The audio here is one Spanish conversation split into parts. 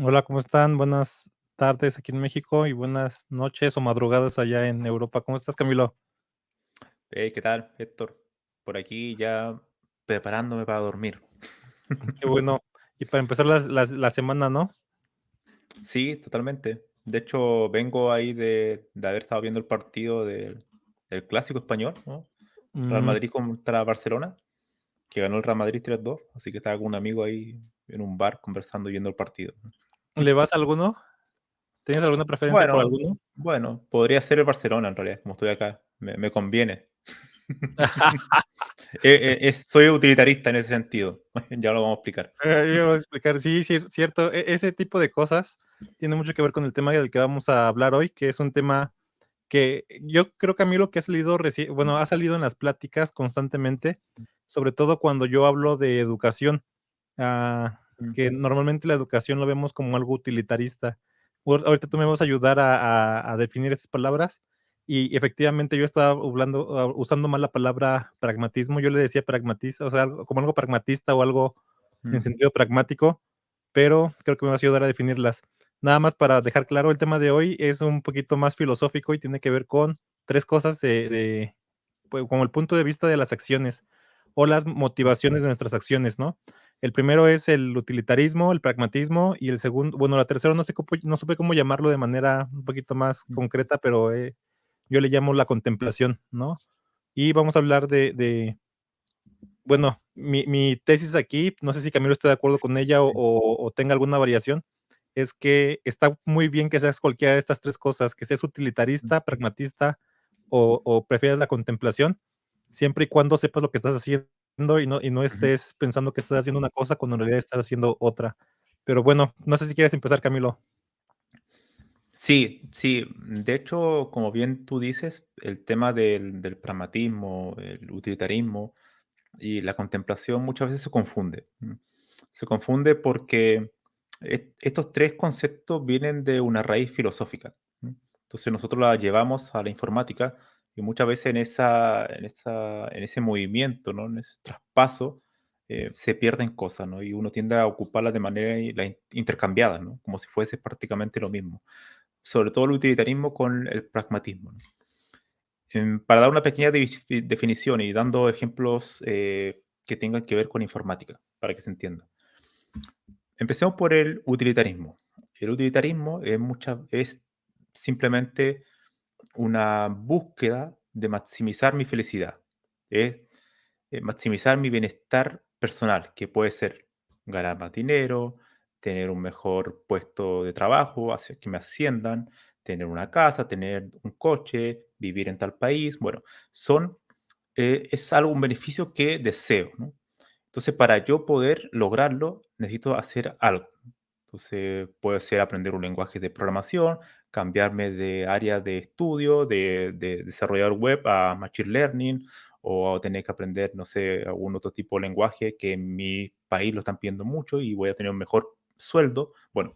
Hola, ¿cómo están? Buenas tardes aquí en México y buenas noches o madrugadas allá en Europa. ¿Cómo estás, Camilo? Hey, ¿qué tal, Héctor? Por aquí ya preparándome para dormir. Qué bueno. Y para empezar la semana, ¿no? Sí, totalmente. De hecho, vengo ahí de haber estado viendo el partido del clásico español, ¿no? Real Mm, Madrid contra Barcelona, que ganó el Real Madrid 3-2. Así que estaba con un amigo ahí en un bar conversando y viendo el partido, ¿no? ¿Le vas a alguno? ¿Tienes alguna preferencia por Bueno, alguno? bueno, podría ser el Barcelona en realidad, como estoy acá. Me conviene. Soy utilitarista en ese sentido. Ya lo vamos a explicar. Yo voy a explicar. Sí, cierto. Ese tipo de cosas tiene mucho que ver con el tema del que vamos a hablar hoy, que es un tema que yo creo, Camilo, que ha salido bueno, ha salido en las pláticas constantemente, sobre todo cuando yo hablo de educación. Mm. Que normalmente la educación lo vemos como algo utilitarista. Ahorita tú me vas a ayudar a definir esas palabras, y efectivamente yo estaba usando mal la palabra pragmatismo. Yo le decía pragmatista, o sea, como algo pragmatista o algo en Mm. sentido pragmático, pero creo que me vas a ayudar a definirlas. Nada más para dejar claro, el tema de hoy es un poquito más filosófico y tiene que ver con 3 cosas pues, como el punto de vista de las acciones o las motivaciones de nuestras acciones, ¿no? El primero es el utilitarismo, el pragmatismo, y el segundo, bueno, la tercera no supe cómo llamarlo de manera un poquito más Mm. concreta, pero, yo le llamo la contemplación, ¿no? Y vamos a hablar bueno, mi tesis aquí, no sé si Camilo esté de acuerdo con ella o tenga alguna variación, es que está muy bien que seas cualquiera de estas 3 cosas, que seas Mm. utilitarista, pragmatista o prefieras la contemplación, siempre y cuando sepas lo que estás haciendo y no Ujú. estés pensando que estás haciendo una cosa cuando en realidad estás haciendo otra. Pero bueno, no sé si quieres empezar, Camilo. Sí, sí. De hecho, como bien tú dices, el tema del pragmatismo, el utilitarismo y la contemplación muchas veces se confunde. Se confunde porque estos tres conceptos vienen de una raíz filosófica. Entonces nosotros la llevamos a la informática y muchas veces en ese movimiento, ¿no? En ese traspaso, se pierden cosas, ¿no? Y uno tiende a ocuparlas de manera intercambiada, ¿no? Como si fuese prácticamente lo mismo, sobre todo el utilitarismo con el pragmatismo, ¿no? Para dar una pequeña definición y dando ejemplos que tengan que ver con informática, para que se entienda. Empecemos por el utilitarismo. El utilitarismo es simplemente una búsqueda de maximizar mi felicidad, es maximizar mi bienestar personal, que puede ser ganar más dinero, tener un mejor puesto de trabajo, hacer que me asciendan, tener una casa, tener un coche, vivir en tal país. Bueno, es algo, un beneficio que deseo, ¿no? Entonces, para yo poder lograrlo, necesito hacer algo. Entonces, puede ser aprender un lenguaje de programación, cambiarme de área de estudio, de desarrollar web a machine learning, o tener que aprender, no sé, algún otro tipo de lenguaje que en mi país lo están pidiendo mucho y voy a tener un mejor sueldo. Bueno,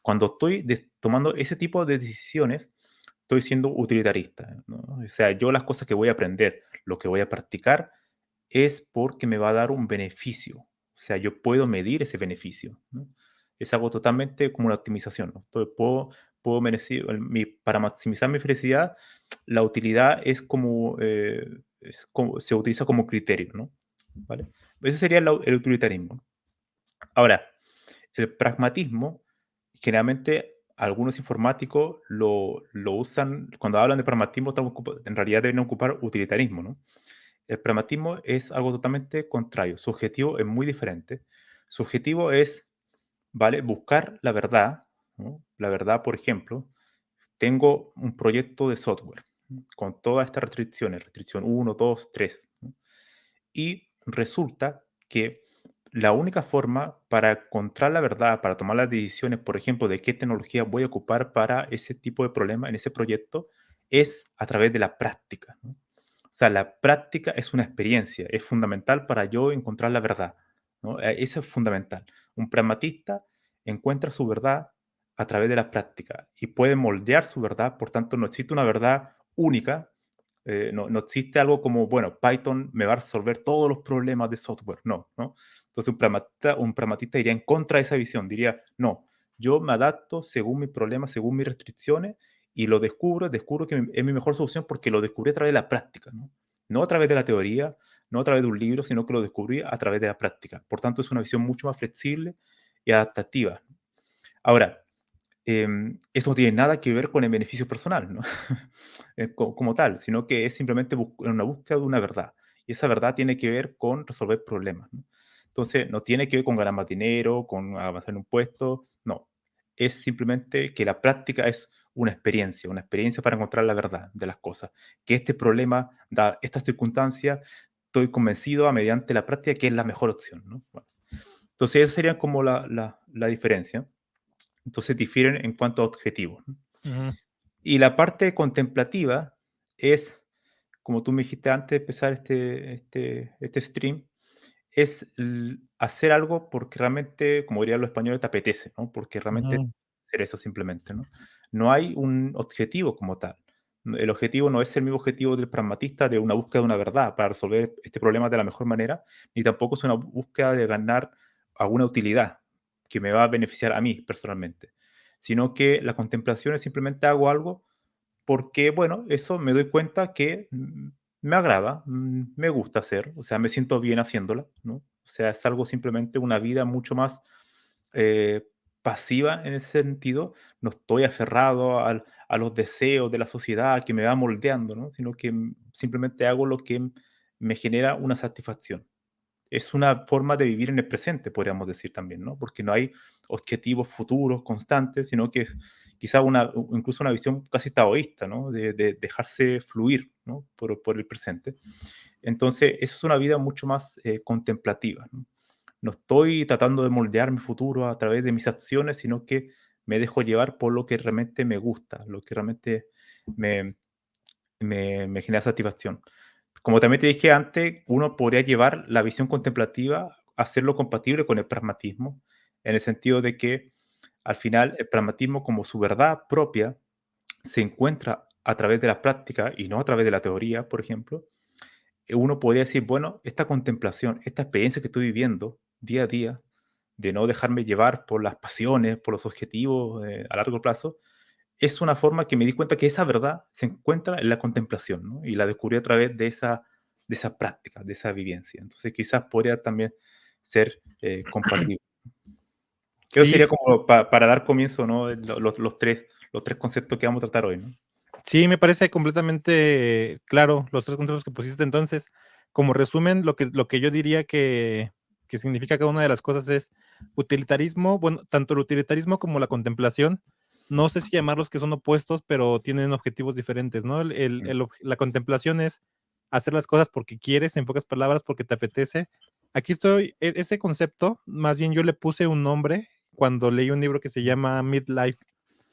cuando estoy tomando ese tipo de decisiones, estoy siendo utilitarista, ¿no? O sea, yo las cosas que voy a aprender, lo que voy a practicar, es porque me va a dar un beneficio. O sea, yo puedo medir ese beneficio, ¿no? Es algo totalmente como una optimización, ¿no? Entonces, para maximizar mi felicidad, la utilidad se utiliza como criterio, ¿no? ¿Vale? Ese sería el utilitarismo. Ahora, el pragmatismo, generalmente algunos informáticos lo usan, cuando hablan de pragmatismo, en realidad deben ocupar utilitarismo, ¿no? El pragmatismo es algo totalmente contrario. Su objetivo es muy diferente. Su objetivo es, ¿vale? Buscar la verdad, ¿no? La verdad, por ejemplo, tengo un proyecto de software, ¿no? Con todas estas restricciones, restricción uno, 2, 3, ¿no? Y resulta que la única forma para encontrar la verdad, para tomar las decisiones, por ejemplo, de qué tecnología voy a ocupar para ese tipo de problema en ese proyecto, es a través de la práctica, ¿no? O sea, la práctica es una experiencia, es fundamental para yo encontrar la verdad, ¿no? Eso es fundamental. Un pragmatista encuentra su verdad a través de la práctica y puede moldear su verdad, por tanto, no existe una verdad única, no existe algo como, bueno, Python me va a resolver todos los problemas de software, no, ¿no? Entonces un pragmatista iría en contra de esa visión, diría, no, Yo me adapto según mis problemas, según mis restricciones y lo descubro que es mi mejor solución porque lo descubrí a través de la práctica, ¿no? No a través de la teoría, no a través de un libro, sino que lo descubrí a través de la práctica. Por tanto, es una visión mucho más flexible y adaptativa. Ahora, eso no tiene nada que ver con el beneficio personal, ¿no? Como tal, sino que es simplemente una búsqueda de una verdad. Y esa verdad tiene que ver con resolver problemas, ¿no? Entonces, no tiene que ver con ganar más dinero, con avanzar en un puesto, no. Es simplemente que la práctica es una experiencia para encontrar la verdad de las cosas. Que este problema, da estas circunstancias, estoy convencido mediante la práctica que es la mejor opción, ¿no? Bueno, entonces, esa sería como la diferencia. Entonces difieren en cuanto a objetivos, ¿no? Ujú, Y la parte contemplativa es, como tú me dijiste antes de empezar este stream, es hacer algo porque realmente, como dirían los españoles, te apetece, ¿no? Porque realmente ujú, hacer eso simplemente, ¿no? No hay un objetivo como tal. El objetivo no es el mismo objetivo del pragmatista de una búsqueda de una verdad para resolver este problema de la mejor manera, ni tampoco es una búsqueda de ganar alguna utilidad que me va a beneficiar a mí personalmente, sino que la contemplación es simplemente hago algo porque, bueno, eso me doy cuenta que me agrada, me gusta hacer, o sea, me siento bien haciéndola, ¿no? O sea, es algo simplemente una vida mucho más eh, pasiva en ese sentido. No estoy aferrado a los deseos de la sociedad que me va moldeando, ¿no? Sino que simplemente hago lo que me genera una satisfacción. Es una forma de vivir en el presente, podríamos decir también, ¿no? Porque no hay objetivos futuros constantes, sino que quizá incluso una visión casi taoísta, ¿no? De dejarse fluir, ¿no? Por el presente. Entonces, eso es una vida mucho más contemplativa, ¿no? No estoy tratando de moldear mi futuro a través de mis acciones, sino que me dejo llevar por lo que realmente me gusta, lo que realmente me, me genera satisfacción. Como también te dije antes, uno podría llevar la visión contemplativa, hacerlo compatible con el pragmatismo, en el sentido de que al final el pragmatismo como su verdad propia se encuentra a través de la práctica y no a través de la teoría, por ejemplo. Uno podría decir, bueno, esta contemplación, esta experiencia que estoy viviendo día a día, de no dejarme llevar por las pasiones, por los objetivos a largo plazo, es una forma que me di cuenta que esa verdad se encuentra en la contemplación, ¿no? Y la descubrí a través de esa práctica, de esa vivencia. Entonces, quizás podría también ser compatible. Eso sí, sería sí, como para dar comienzo, ¿no? Los tres conceptos que vamos a tratar hoy, ¿no? sí, me parece completamente claro los 3 conceptos que pusiste. Entonces, como resumen, lo que yo diría que significa cada una de las cosas es utilitarismo, bueno, tanto el utilitarismo como la contemplación, no sé si llamarlos que son opuestos, pero tienen objetivos diferentes, ¿no? Mm, La contemplación es hacer las cosas porque quieres, en pocas palabras, porque te apetece. Aquí estoy ese concepto, más bien yo le puse un nombre cuando leí un libro que se mm, llama Midlife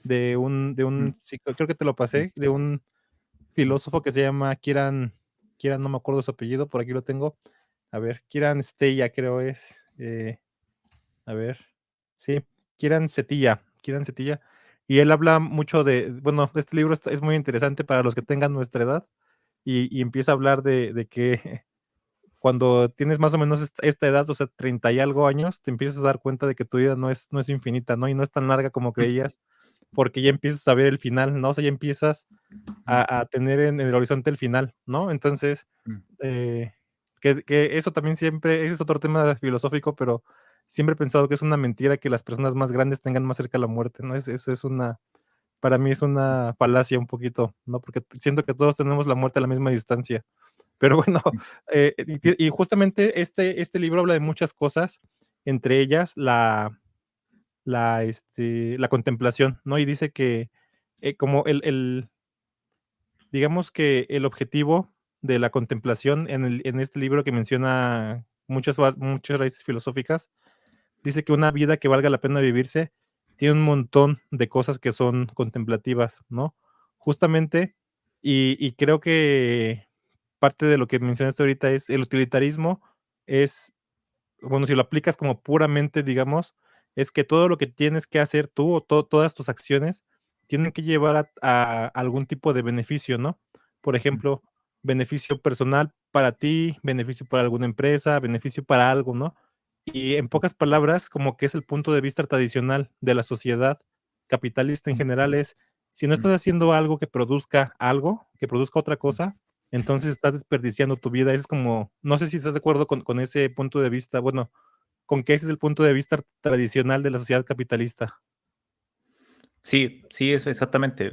de un mm, creo que te lo mm, pasé, de un mm, filósofo que se llama Kieran, no me acuerdo su apellido, por aquí lo tengo. A ver, Kieran Stella creo es, a ver, sí, Kieran Setilla, y él habla mucho bueno, este libro es muy interesante para los que tengan nuestra edad, y empieza a hablar de que cuando tienes más o menos esta edad, o sea, 30 y algo años, te empiezas a dar cuenta de que tu vida no es infinita, ¿no? Y no es tan larga como mm, creías, porque ya empiezas a ver el final, ¿no? O sea, ya empiezas mm, a tener en el horizonte el final, ¿no? Entonces, mm, eh, que eso también siempre, ese es otro tema filosófico, pero siempre he pensado que es una mentira que las personas más grandes tengan más cerca la muerte, ¿no? Eso es para mí es una falacia un poquito, ¿no? Porque siento que todos tenemos la muerte a la misma distancia. Pero bueno, mm, y justamente este libro habla de muchas cosas, entre ellas la contemplación, ¿no? Y dice que, como digamos que el objetivo de la contemplación en este libro que menciona muchas raíces filosóficas, dice que una vida que valga la pena vivirse tiene un montón de cosas que son contemplativas, ¿no? Justamente, y creo que parte de lo que mencionaste ahorita es el utilitarismo, es, bueno, si lo aplicas como puramente, digamos, es que todo lo que tienes que hacer tú o todas tus acciones tienen que llevar a algún tipo de beneficio, ¿no? Por mm, ejemplo, beneficio personal para ti, beneficio para alguna empresa, beneficio para algo, ¿no? Y en pocas palabras, como que es el punto de vista tradicional de la sociedad capitalista en mm, general es, si no estás mm. haciendo algo que produzca algo, que produzca otra cosa, entonces estás desperdiciando tu vida. Es como, no sé si estás de acuerdo con ese punto de vista, bueno, con que ese es el punto de vista tradicional de la sociedad capitalista. Sí, sí, eso exactamente.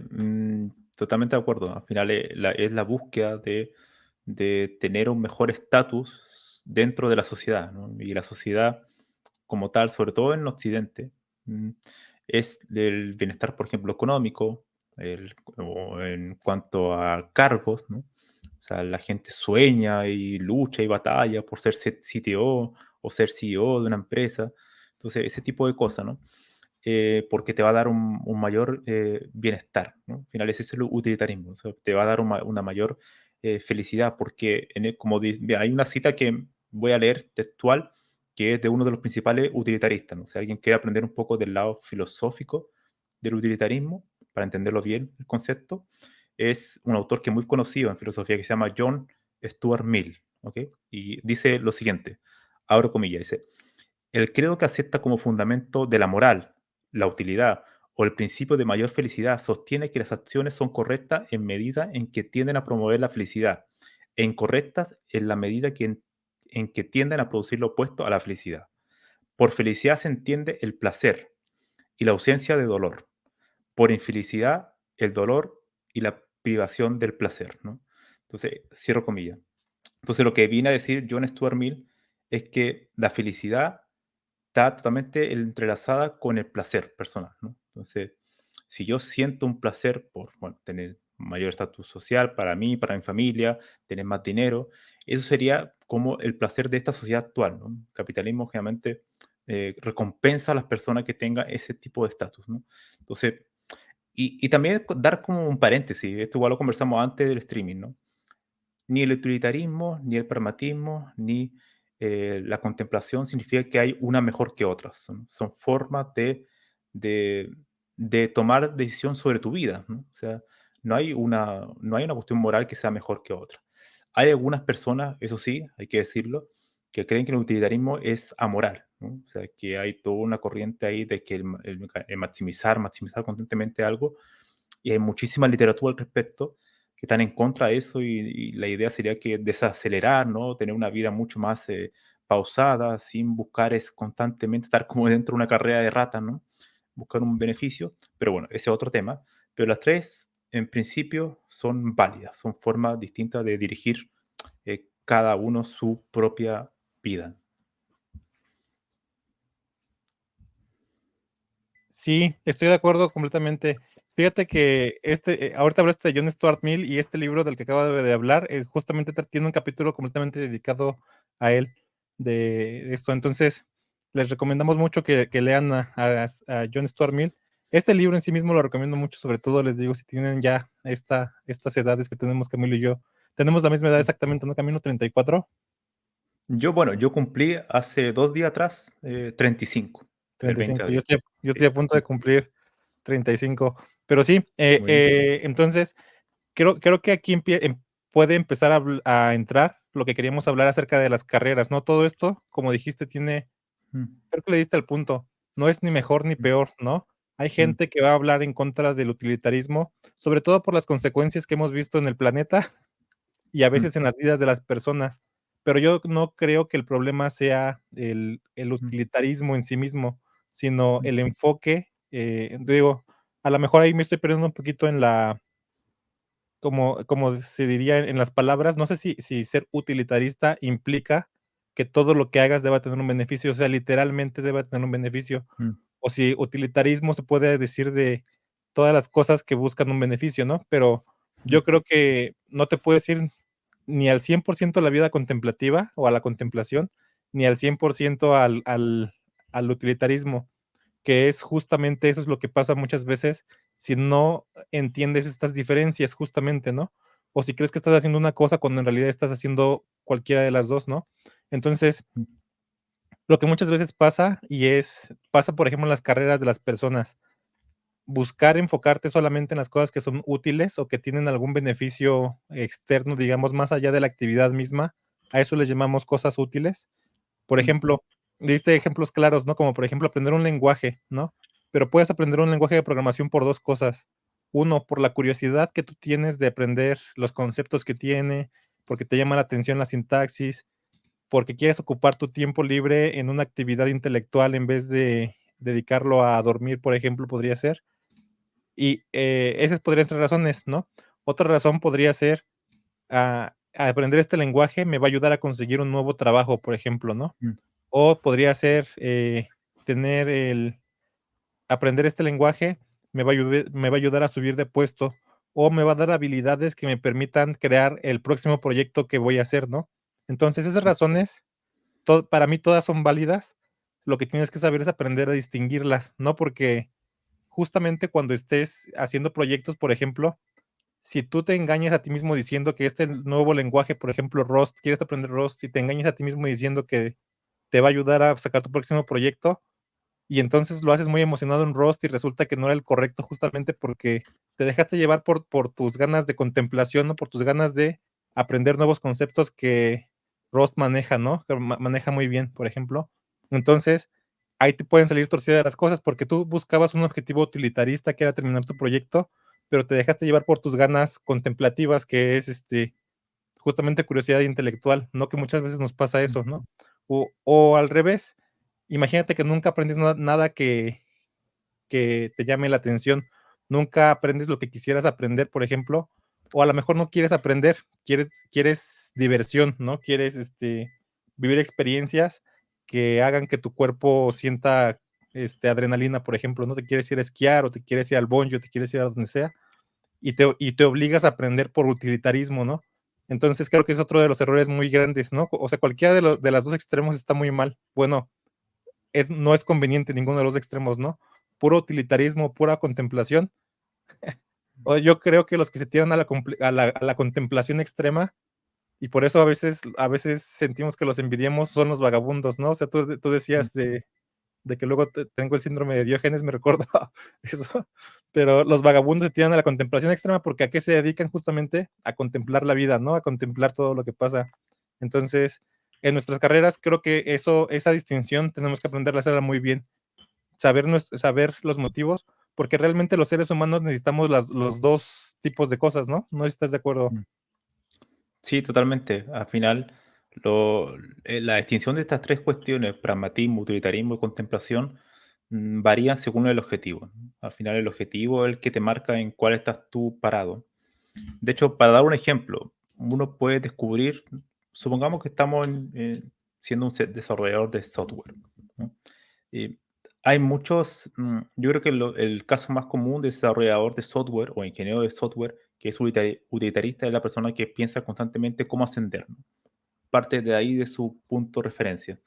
Totalmente de acuerdo. Al final es la búsqueda de tener un mejor estatus dentro de la sociedad, ¿no? Y la sociedad como tal, sobre todo en Occidente, mm, es el bienestar, por ejemplo, económico, o en cuanto a cargos, ¿no? O sea, la gente sueña y lucha y batalla por ser CTO o ser CEO de una empresa. Entonces, ese tipo de cosas, ¿no? Porque te va a dar un mayor bienestar, ¿no? Al final ese es el utilitarismo, o sea, te va a dar una mayor felicidad, porque como mira, hay una cita que voy a leer textual, que es de uno de los principales utilitaristas, ¿no? O sea, alguien quiere aprender un poco del lado filosófico del utilitarismo, para entenderlo bien el concepto, es un autor que es muy conocido en filosofía que se llama John Stuart Mill, ¿ok? Y dice lo siguiente, abro comillas, dice, el credo que acepta como fundamento de la moral, la utilidad o el principio de mayor felicidad sostiene que las acciones son correctas en medida en que tienden a promover la felicidad e incorrectas en la medida en que tienden a producir lo opuesto a la felicidad. Por felicidad se entiende el placer y la ausencia de dolor. Por infelicidad, el dolor y la privación del placer, ¿no? Entonces, cierro comillas. Entonces, lo que viene a decir John Stuart Mill es que la felicidad está totalmente entrelazada con el placer personal, ¿no? Entonces, si yo siento un placer por, bueno, tener mayor estatus social para mí, para mi familia, tener más dinero, eso sería como el placer de esta sociedad actual, ¿no? El capitalismo generalmente recompensa a las personas que tengan ese tipo de estatus, ¿no? Entonces, y también dar como un paréntesis, esto igual lo conversamos antes del streaming, ¿no? Ni el utilitarismo, ni el pragmatismo, ni la contemplación significa que hay una mejor que otra. Son formas de, de tomar decisión sobre tu vida, ¿no? O sea, no hay una cuestión moral que sea mejor que otra. Hay algunas personas, eso sí, hay que decirlo, que creen que el utilitarismo es amoral, ¿no? O sea, que hay toda una corriente ahí de que el maximizar constantemente algo, y hay muchísima literatura al respecto que están en contra de eso y la idea sería que desacelerar, ¿no? Tener una vida mucho más pausada, sin buscar es constantemente estar como dentro de una carrera de ratas, ¿no? Buscar un beneficio, pero bueno, ese es otro tema. Pero las tres, en principio, son válidas, son formas distintas de dirigir cada uno su propia vida. Sí, estoy de acuerdo completamente. Fíjate que ahorita hablaste de John Stuart Mill y este libro del que acabo de hablar, justamente tiene un capítulo completamente dedicado a él, de esto. Entonces, les recomendamos mucho que lean a John Stuart Mill. Este libro en sí mismo lo recomiendo mucho, sobre todo les digo, si tienen ya estas edades que tenemos Camilo y yo. Tenemos la misma edad exactamente, ¿no? Camilo 34. Yo, bueno, yo cumplí hace 2 días atrás 35, el 20 de 35. Yo abril. estoy, yo Sí, estoy a punto de cumplir 35. Pero sí, muy bien. entonces creo que aquí puede empezar a entrar lo que queríamos hablar acerca de las carreras, ¿no? Todo esto, como dijiste, Mm, creo que le diste al punto, no es ni mejor ni mm, peor, ¿no? Hay mm, gente que va a hablar en contra del utilitarismo, sobre todo por las consecuencias que hemos visto en el planeta y a mm, veces en las vidas de las personas. Pero yo no creo que el problema sea el mm, utilitarismo en sí mismo, sino mm, el enfoque. Digo, a lo mejor ahí me estoy perdiendo un poquito en como se diría en las palabras, no sé si ser utilitarista implica que todo lo que hagas deba tener un beneficio, o sea, literalmente debe tener un beneficio, mm, o si utilitarismo se puede decir de todas las cosas que buscan un beneficio, ¿no? Pero mm, yo creo que no te puedes ir ni al 100% a la vida contemplativa o a la contemplación, ni al 100% al utilitarismo, que es justamente eso es lo que pasa muchas veces si no entiendes estas diferencias justamente, ¿no? O si crees que estás haciendo una cosa cuando en realidad estás haciendo cualquiera de las dos, ¿no? Entonces, mm, lo que muchas veces pasa, por ejemplo, en las carreras de las personas, buscar enfocarte solamente en las cosas que son útiles o que tienen algún beneficio externo, digamos, más allá de la actividad misma, a eso les llamamos cosas útiles. Por mm, ejemplo, diste ejemplos claros, ¿no? Como por ejemplo aprender un lenguaje, ¿no? Pero puedes aprender un lenguaje de programación por 2 cosas. Uno, por la curiosidad que tú tienes de aprender los conceptos que tiene, porque te llama la atención la sintaxis, porque quieres ocupar tu tiempo libre en una actividad intelectual en vez de dedicarlo a dormir, por ejemplo, podría ser. Y, esas podrían ser razones, ¿no? Otra razón podría ser, a aprender este lenguaje me va a ayudar a conseguir un nuevo trabajo, por ejemplo, ¿no? Mm, O podría ser, tener el aprender este lenguaje me va a ayudar a subir de puesto, o me va a dar habilidades que me permitan crear el próximo proyecto que voy a hacer, ¿no? Entonces, esas mm, razones, para mí todas son válidas. Lo que tienes que saber es aprender a distinguirlas, ¿no? Porque justamente cuando estés haciendo proyectos, por ejemplo, si tú te engañas a ti mismo diciendo que este nuevo lenguaje, por ejemplo, Rust, quieres aprender Rust y te engañas a ti mismo diciendo que te va a ayudar a sacar tu próximo proyecto, y entonces lo haces muy emocionado en Rust y resulta que no era el correcto justamente porque te dejaste llevar por tus ganas de contemplación, ¿no? Por tus ganas de aprender nuevos conceptos que Rust maneja, ¿no? Que maneja muy bien, por ejemplo. Entonces, ahí te pueden salir torcidas las cosas porque tú buscabas un objetivo utilitarista que era terminar tu proyecto, pero te dejaste llevar por tus ganas contemplativas, que es justamente curiosidad intelectual, ¿no? Que muchas veces nos pasa eso, mm, ¿no? O al revés, imagínate que nunca aprendes nada que te llame la atención, nunca aprendes lo que quisieras aprender, por ejemplo, o a lo mejor no quieres aprender, quieres diversión, ¿no? Quieres, vivir experiencias que hagan que tu cuerpo sienta, adrenalina, por ejemplo, ¿no? Te quieres ir a esquiar, o te quieres ir al bungee, o te quieres ir a donde sea, y te obligas a aprender por utilitarismo, ¿no? Entonces, creo que es otro de los errores muy grandes, ¿no? O sea, cualquiera de las 2 extremos está muy mal. Bueno, no es conveniente ninguno de los extremos, ¿no? Puro utilitarismo, pura contemplación. O yo creo que los que se tiran a la contemplación extrema, y por eso a veces sentimos que los envidiamos, son los vagabundos, ¿no? O sea, tú mm. decías de que luego tengo el síndrome de Diógenes, me recuerdo eso, pero los vagabundos se tiran a la contemplación extrema porque a qué se dedican justamente a contemplar la vida, ¿no? A contemplar todo lo que pasa. Entonces, en nuestras carreras creo que esa distinción tenemos que aprender a hacerla muy bien, saber los motivos, porque realmente los seres humanos necesitamos los dos tipos de cosas, ¿no? ¿No estás de acuerdo? Mm. Sí, totalmente. Al final, la distinción de estas tres cuestiones, pragmatismo, utilitarismo y contemplación, varían según el objetivo, ¿no? Al final, el objetivo es el que te marca en cuál estás tú parado. De hecho, para dar un ejemplo, uno puede descubrir, supongamos que estamos siendo un desarrollador de software, ¿no? Y hay muchos, yo creo que el caso más común de desarrollador de software o ingeniero de software que es utilitarista es la persona que piensa constantemente cómo ascender, ¿no? Parte de ahí de su punto de referencia.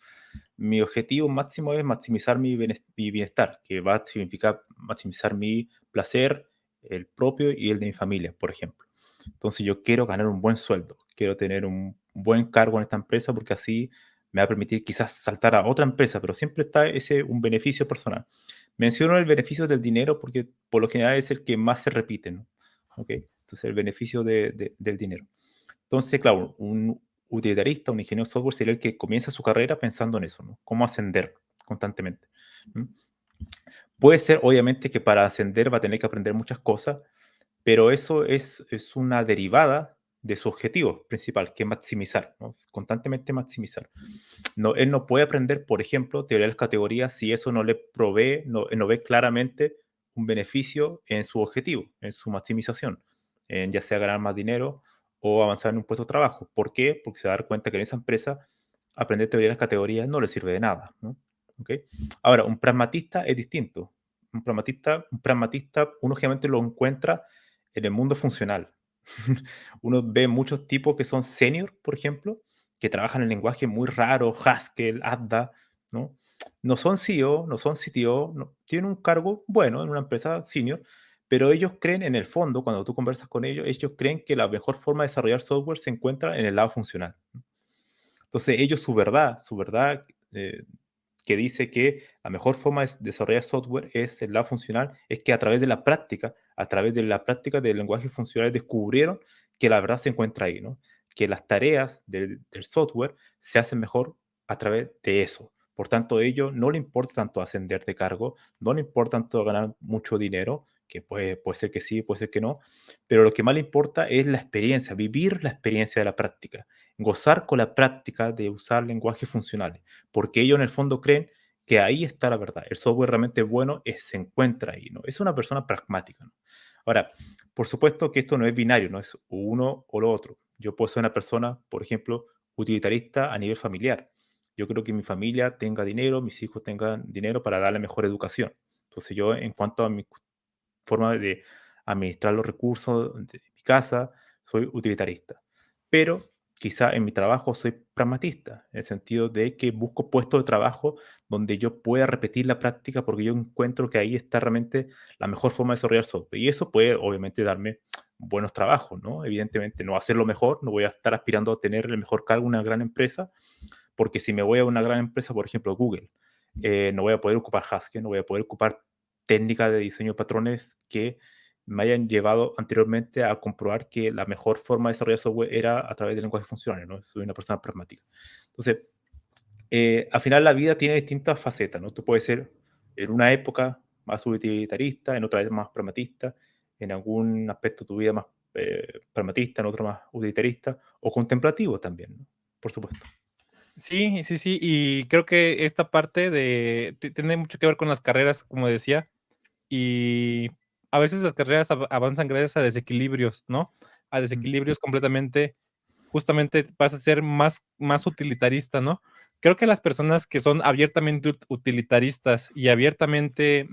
Mi objetivo máximo es maximizar mi bienestar, que va a significar maximizar mi placer, el propio y el de mi familia, por ejemplo. Entonces yo quiero ganar un buen sueldo, quiero tener un buen cargo en esta empresa porque así me va a permitir quizás saltar a otra empresa, pero siempre está ese un beneficio personal. Menciono el beneficio del dinero porque por lo general es el que más se repite, ¿no? ¿Ok? Entonces el beneficio del dinero. Entonces, claro, un utilitarista, un ingeniero de software sería el que comienza su carrera pensando en eso, ¿no? Cómo ascender constantemente. ¿Mm? Puede ser, obviamente, que para ascender va a tener que aprender muchas cosas, pero eso es una derivada de su objetivo principal, que es maximizar, ¿no? Es constantemente maximizar. No, él no puede aprender, por ejemplo, teoría de las categorías si eso no le provee, no, él no ve claramente un beneficio en su objetivo, en su maximización, en ya sea ganar más dinero o avanzar en un puesto de trabajo. ¿Por qué? Porque se va a dar cuenta que en esa empresa aprender teoría de las categorías no le sirve de nada, ¿no? ¿Ok? Ahora, un pragmatista es distinto. Un pragmatista, uno generalmente lo encuentra en el mundo funcional. Uno ve muchos tipos que son senior, por ejemplo, que trabajan en lenguaje muy raro, Haskell, Ada, ¿no? No son CEO, no son CTO, tienen un cargo bueno en una empresa senior, pero ellos creen en el fondo, cuando tú conversas con ellos creen que la mejor forma de desarrollar software se encuentra en el lado funcional. Entonces, ellos, su verdad que dice que la mejor forma de desarrollar software es el lado funcional, es que a través de la práctica del lenguaje funcional descubrieron que la verdad se encuentra ahí, ¿no? Que las tareas del software se hacen mejor a través de eso. Por tanto, a ellos no le importa tanto ascender de cargo, no le importa tanto ganar mucho dinero, que puede ser que sí, puede ser que no, pero lo que más le importa es la experiencia, vivir la experiencia de la práctica, gozar con la práctica de usar lenguajes funcionales, porque ellos en el fondo creen que ahí está la verdad. El software realmente bueno se encuentra ahí, ¿no? Es una persona pragmática, ¿no? Ahora, por supuesto que esto no es binario, no es uno o lo otro. Yo puedo ser una persona, por ejemplo, utilitarista a nivel familiar. Yo creo que mi familia tenga dinero, mis hijos tengan dinero para darle mejor educación. Entonces yo, en cuanto a mi forma de administrar los recursos de mi casa, soy utilitarista. Pero quizá en mi trabajo soy pragmatista, en el sentido de que busco puestos de trabajo donde yo pueda repetir la práctica porque yo encuentro que ahí está realmente la mejor forma de desarrollar software. Y eso puede obviamente darme buenos trabajos, ¿no? Evidentemente no hacerlo mejor, no voy a estar aspirando a tener el mejor cargo en una gran empresa, porque si me voy a una gran empresa, por ejemplo Google, no voy a poder ocupar Haskell, no voy a poder ocupar técnicas de diseño de patrones que me hayan llevado anteriormente a comprobar que la mejor forma de desarrollar software era a través de lenguajes funcionales, ¿no? Soy una persona pragmática. Entonces, al final la vida tiene distintas facetas, ¿no? Tú puedes ser en una época más utilitarista, en otra vez más pragmatista, en algún aspecto de tu vida más pragmatista, en otro más utilitarista, o contemplativo también, ¿no? Por supuesto. Sí, sí, sí, y creo que esta parte tiene mucho que ver con las carreras, como decía, y a veces las carreras avanzan gracias a desequilibrios, ¿no? A Mm, desequilibrios completamente, justamente vas a ser más utilitarista, ¿no? Creo que las personas que son abiertamente utilitaristas y abiertamente,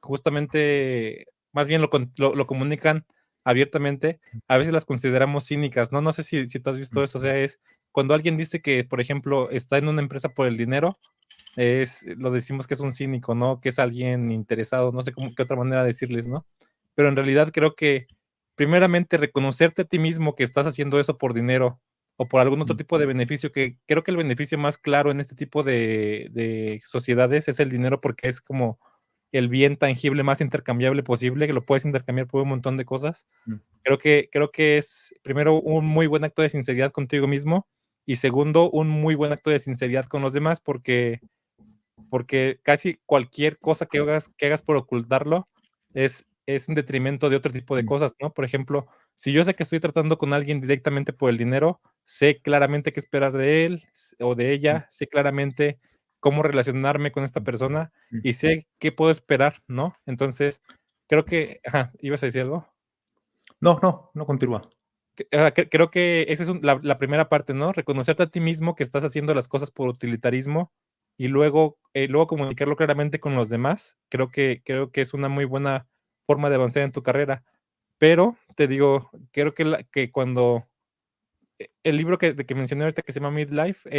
justamente, más bien lo comunican abiertamente, a veces las consideramos cínicas, ¿no? No sé si tú has visto mm, eso, o sea, es cuando alguien dice que, por ejemplo, está en una empresa por el dinero, lo decimos que es un cínico, ¿no? Que es alguien interesado, no sé cómo qué otra manera de decirles, ¿no? Pero en realidad creo que, primeramente, reconocerte a ti mismo que estás haciendo eso por dinero o por algún otro mm, tipo de beneficio, que creo que el beneficio más claro en este tipo de sociedades es el dinero, porque es como el bien tangible más intercambiable posible, que lo puedes intercambiar por un montón de cosas. mm, Creo que es, primero, un muy buen acto de sinceridad contigo mismo, y segundo, un muy buen acto de sinceridad con los demás, porque casi cualquier cosa que hagas por ocultarlo es en detrimento de otro tipo de mm, cosas, ¿no? Por ejemplo, si yo sé que estoy tratando con alguien directamente por el dinero, sé claramente qué esperar de él o de mm, ella, sé claramente cómo relacionarme con esta mm, persona mm. y sé qué puedo esperar, ¿no? Entonces, creo que, ajá, ¿ibas a decir algo? No, no, no continúa. Creo que esa es la primera parte, ¿no? Reconocerte a ti mismo que estás haciendo las cosas por utilitarismo y luego comunicarlo claramente con los demás. Creo que es una muy buena forma de avanzar en tu carrera. Pero te digo, creo que cuando el libro que mencioné ahorita, que se llama Midlife,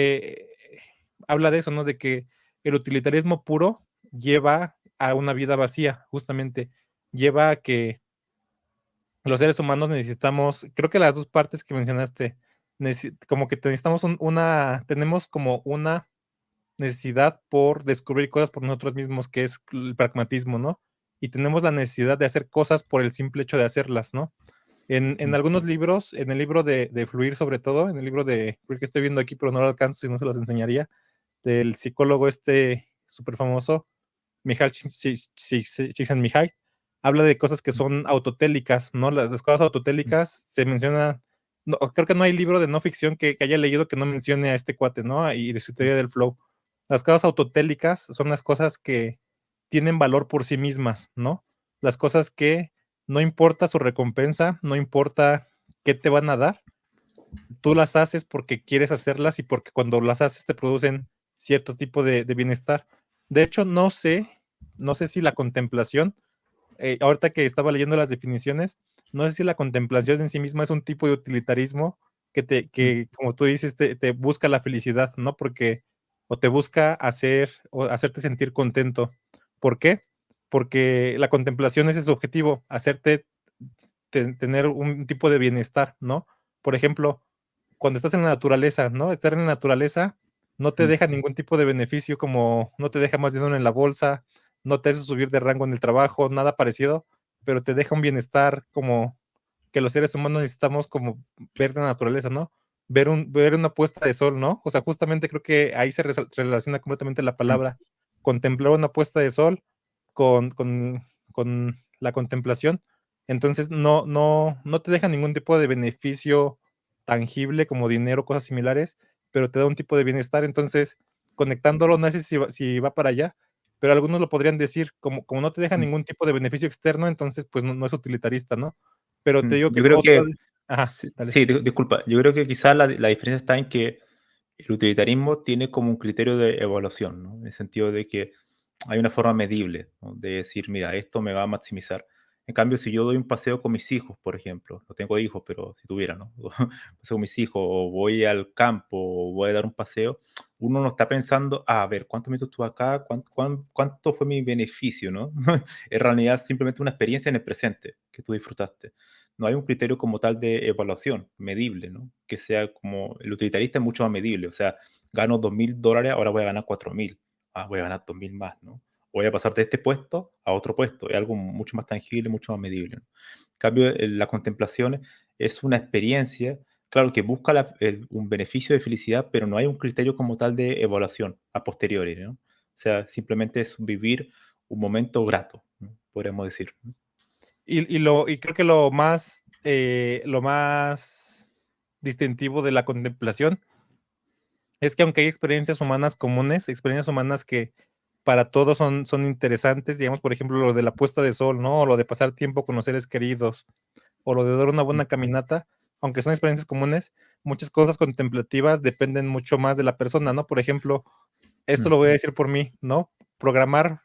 habla de eso, ¿no? De que el utilitarismo puro lleva a una vida vacía, justamente. Lleva a que los seres humanos necesitamos, creo que las 2 partes que mencionaste, como que necesitamos tenemos como una necesidad por descubrir cosas por nosotros mismos, que es el pragmatismo, ¿no? Y tenemos la necesidad de hacer cosas por el simple hecho de hacerlas, ¿no? En Mm, algunos libros, en el libro de Fluir, sobre todo, en el libro de Fluir que estoy viendo aquí, pero no lo alcanzo, si no se los enseñaría, del psicólogo este súper famoso, Mihaly Csikszentmihalyi, habla de cosas que mm, son autotélicas, ¿no? Las cosas mm, autotélicas se menciona, no, creo que no hay libro de no ficción que haya leído que no mencione a este cuate, ¿no? Y de su mm, teoría del flow. Las cosas autotélicas son las cosas que tienen valor por sí mismas, ¿no? Las cosas que no importa su recompensa, no importa qué te van a dar, tú las haces porque quieres hacerlas y porque cuando las haces te producen cierto tipo de bienestar. De hecho, no sé si la contemplación, ahorita que estaba leyendo las definiciones, no sé si la contemplación en sí misma es un tipo de utilitarismo mm, que como tú dices, te busca la felicidad, ¿no? Porque, o te busca o hacerte sentir contento. ¿Por qué? Porque la contemplación ese es su objetivo, hacerte tener un tipo de bienestar, ¿no? Por ejemplo, cuando estás en la naturaleza, ¿no? Estar en la naturaleza no te mm. deja ningún tipo de beneficio, como no te deja más dinero en la bolsa, no te hace subir de rango en el trabajo, nada parecido, pero te deja un bienestar como que los seres humanos necesitamos como ver la naturaleza, ¿no? ver una puesta de sol, ¿no? O sea, justamente creo que ahí se relaciona completamente la mm, palabra, contemplar una puesta de sol con la contemplación. Entonces, no te deja ningún tipo de beneficio tangible como dinero, cosas similares, pero te da un tipo de bienestar. Entonces, conectándolo, no sé si va para allá, pero algunos lo podrían decir, como no te deja mm, ningún tipo de beneficio externo, entonces, pues no es utilitarista, ¿no? Pero te digo que Yo es creo otra. que, Ajá, sí, dale. sí, disculpa, yo creo que quizás la diferencia está en que el utilitarismo tiene como un criterio de evaluación, ¿no? En el sentido de que hay una forma medible, ¿no? De decir, mira, esto me va a maximizar. En cambio, si yo doy un paseo con mis hijos, por ejemplo, no tengo hijos, pero si tuviera, ¿no? Paseo con mis hijos, o voy al campo, o voy a dar un paseo, uno no está pensando, a ver, ¿cuántos minutos estuve acá? ¿Cuánto fue mi beneficio, no? En realidad, simplemente una experiencia en el presente que tú disfrutaste. No hay un criterio como tal de evaluación medible, ¿no? Que sea como el utilitarista es mucho más medible, o sea, gano $2.000, ahora voy a ganar 4.000, voy a ganar 2.000 más, ¿no? Voy a pasar de este puesto a otro puesto, es algo mucho más tangible, mucho más medible, ¿no? En cambio, la contemplación es una experiencia, claro, que busca un beneficio de felicidad, pero no hay un criterio como tal de evaluación a posteriori, ¿no? O sea, simplemente es vivir un momento grato, ¿no? Podríamos decir, ¿no? Y creo que lo más distintivo de la contemplación es que aunque hay experiencias humanas comunes, experiencias humanas que para todos son interesantes, digamos, por ejemplo, lo de la puesta de sol, ¿no? O lo de pasar tiempo con los seres queridos, o lo de dar una Mm, buena caminata, aunque son experiencias comunes, muchas cosas contemplativas dependen mucho más de la persona, ¿no? Por ejemplo, esto mm, lo voy a decir por mí, ¿no? Programar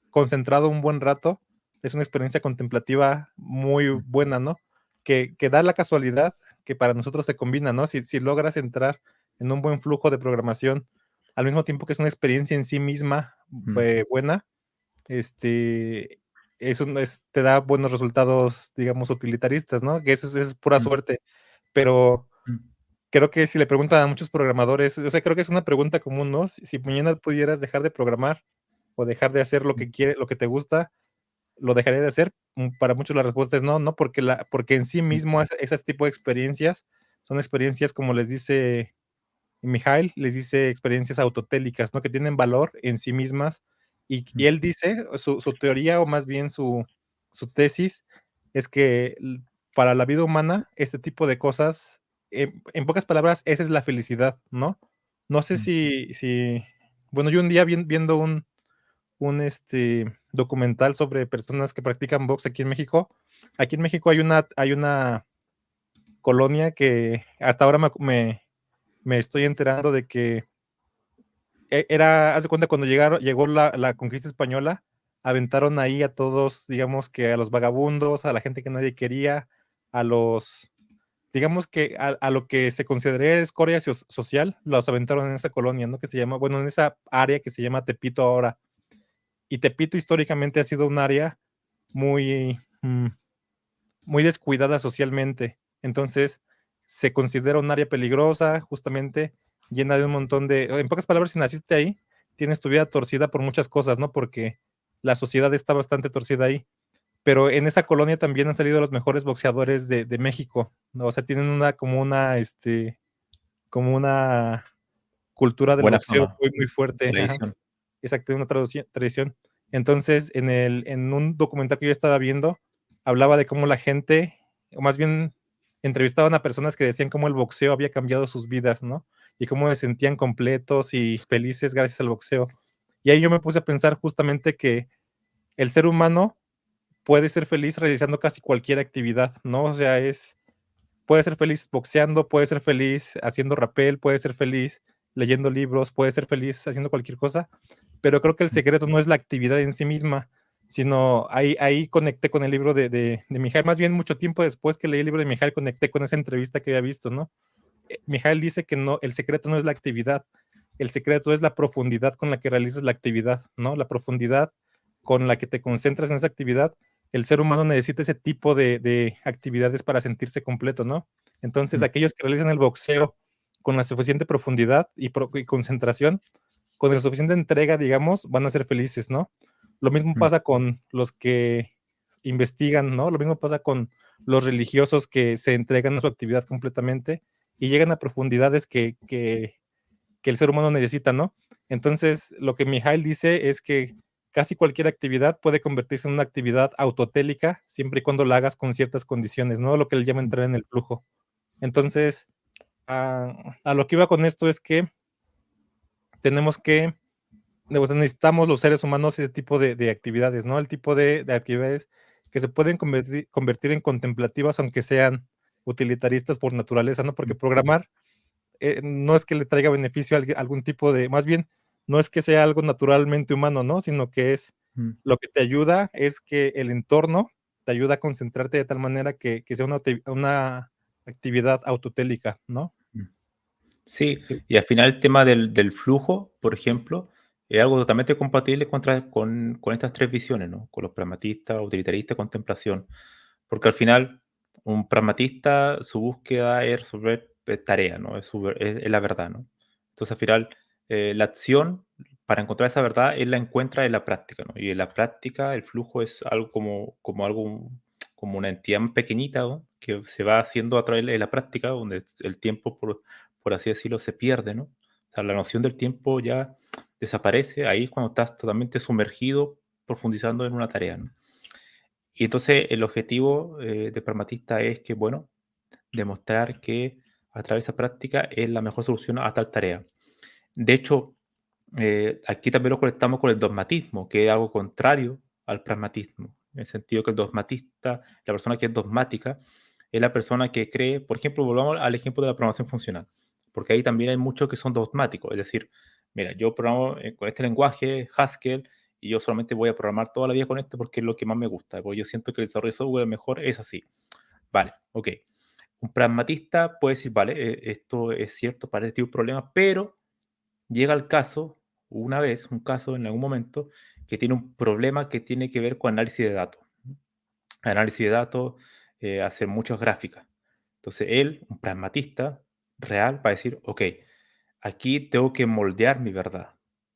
concentrado un buen rato, es una experiencia contemplativa muy mm, buena, ¿no? Que da la casualidad que para nosotros se combina, ¿no? Si logras entrar en un buen flujo de programación, al mismo tiempo que es una experiencia en sí misma mm, buena, este, te da buenos resultados, digamos, utilitaristas, ¿no? Que eso es pura mm, suerte, pero mm, creo que si le preguntan a muchos programadores, o sea, creo que es una pregunta común, ¿no? Si mañana pudieras dejar de programar o dejar de hacer lo mm, que quiere, lo que te gusta, ¿lo dejaría de hacer? Para muchos la respuesta es no, no, porque en sí mm, mismo esas tipo de experiencias son experiencias, como les dice Mijail, les dice experiencias autotélicas, ¿no? Que tienen valor en sí mismas. Y mm, él dice, su teoría, o más bien su tesis, es que para la vida humana, este tipo de cosas, en pocas palabras, esa es la felicidad, ¿no? No sé mm, bueno, yo un día viendo un documental sobre personas que practican box aquí en México. Aquí en México hay una colonia que hasta ahora me estoy enterando de que haz de cuenta, cuando llegó la conquista española, aventaron ahí a todos, digamos que a los vagabundos, a la gente que nadie quería, a los, digamos que a lo que se consideraría escoria social, los aventaron en esa colonia, ¿no? Que se llama, bueno, en esa área que se llama Tepito ahora. Y Tepito históricamente ha sido un área muy, muy descuidada socialmente. Entonces, se considera un área peligrosa, justamente llena de un montón en pocas palabras, si naciste ahí, tienes tu vida torcida por muchas cosas, ¿no? Porque la sociedad está bastante torcida ahí. Pero en esa colonia también han salido los mejores boxeadores de México, ¿no? O sea, tienen como una cultura del Buena boxeo fama, muy, muy fuerte. Ajá. tradición. Exacto, una tradición. Entonces, en un documental que yo estaba viendo, hablaba de cómo la gente, o más bien entrevistaban a personas que decían cómo el boxeo había cambiado sus vidas, ¿no? Y cómo se sentían completos y felices gracias al boxeo. Y ahí yo me puse a pensar justamente que el ser humano puede ser feliz realizando casi cualquier actividad, ¿no? O sea, puede ser feliz boxeando, puede ser feliz haciendo rapel, puede ser feliz leyendo libros, puede ser feliz haciendo cualquier cosa, pero creo que el Mm, secreto no es la actividad en sí misma, sino ahí conecté con el libro de Mijail, más bien mucho tiempo después que leí el libro de Mijail, conecté con esa entrevista que había visto, ¿no? Mijail dice que no, el secreto no es la actividad, el secreto es la profundidad con la que realizas la actividad, ¿no? La profundidad con la que te concentras en esa actividad. El ser humano necesita ese tipo de actividades para sentirse completo, ¿no? Entonces, mm, aquellos que realizan el boxeo con la suficiente profundidad y concentración, con la suficiente entrega, digamos, van a ser felices, ¿no? Lo mismo mm, pasa con los que investigan, ¿no? Lo mismo pasa con los religiosos que se entregan a su actividad completamente y llegan a profundidades que el ser humano necesita, ¿no? Entonces, lo que Mihail dice es que casi cualquier actividad puede convertirse en una actividad autotélica siempre y cuando la hagas con ciertas condiciones, ¿no? Lo que él llama entrar en el flujo. Entonces, a lo que iba con esto es que tenemos que, necesitamos los seres humanos ese tipo de actividades, ¿no? El tipo de actividades que se pueden convertir en contemplativas, aunque sean utilitaristas por naturaleza, ¿no? Porque programar no es que le traiga beneficio a algún tipo de, más bien, no es que sea algo naturalmente humano, ¿no? Sino que es Mm, lo que te ayuda es que el entorno te ayuda a concentrarte de tal manera que sea una actividad autotélica, ¿no? mm. Sí, Sí. y al final el tema del flujo, por ejemplo, es algo totalmente compatible con estas tres visiones, ¿no? Con los pragmatistas, utilitaristas, contemplación. Porque al final, un pragmatista, su búsqueda es resolver tareas, ¿no? Es la verdad, ¿no? Entonces, al final, la acción para encontrar esa verdad, él la encuentra en la práctica, ¿no? Y en la práctica, el flujo es algo como algo, como una entidad más pequeñita, ¿no? Que se va haciendo a través de la práctica, donde el tiempo, por así decirlo, se pierde, ¿no? O sea, la noción del tiempo ya desaparece ahí cuando estás totalmente sumergido, profundizando en una tarea, ¿no? Y entonces el objetivo del pragmatista es que, bueno, demostrar que a través de esa práctica es la mejor solución a tal tarea. De hecho, aquí también lo conectamos con el dogmatismo, que es algo contrario al pragmatismo, en el sentido que el dogmatista, la persona que es dogmática, es la persona que cree, por ejemplo, volvamos al ejemplo de la programación funcional, porque ahí también hay muchos que son dogmáticos, es decir, mira, yo programo con este lenguaje, Haskell, y yo solamente voy a programar toda la vida con este porque es lo que más me gusta, porque yo siento que el desarrollo de software mejor es así. Vale, ok. Un pragmatista puede decir, vale, esto es cierto, parece que tiene un problema, pero llega el caso, una vez, un caso en algún momento, que tiene un problema que tiene que ver con análisis de datos. Análisis de datos, hacer muchas gráficas. Entonces él, un pragmatista real, va a decir, ok, aquí tengo que moldear mi verdad.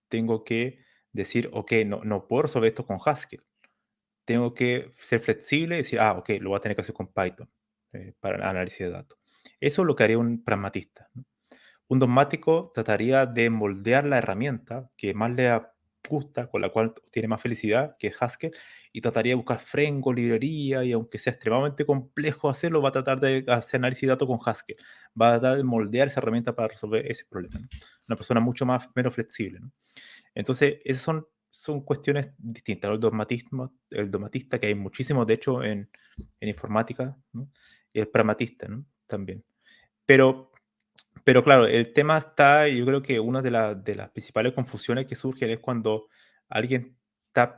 Tengo que decir, ok, no puedo resolver esto con Haskell. Tengo que ser flexible y decir, ok, lo voy a tener que hacer con Python para el análisis de datos. Eso es lo que haría un pragmatista, ¿no? Un dogmático trataría de moldear la herramienta que más le gusta, con la cual tiene más felicidad, que es Haskell, y trataría de buscar Frengo, librería, y aunque sea extremadamente complejo hacerlo, va a tratar de hacer análisis de datos con Haskell. Va a tratar de moldear esa herramienta para resolver ese problema, ¿no? Una persona mucho más, menos flexible, ¿no? Entonces, esas son cuestiones distintas. El dogmatismo, el dogmatista, que hay muchísimos, de hecho, en informática, ¿no? Y el pragmatista, ¿no? También. Pero pero claro, el tema está, yo creo que una de las principales confusiones que surgen es cuando alguien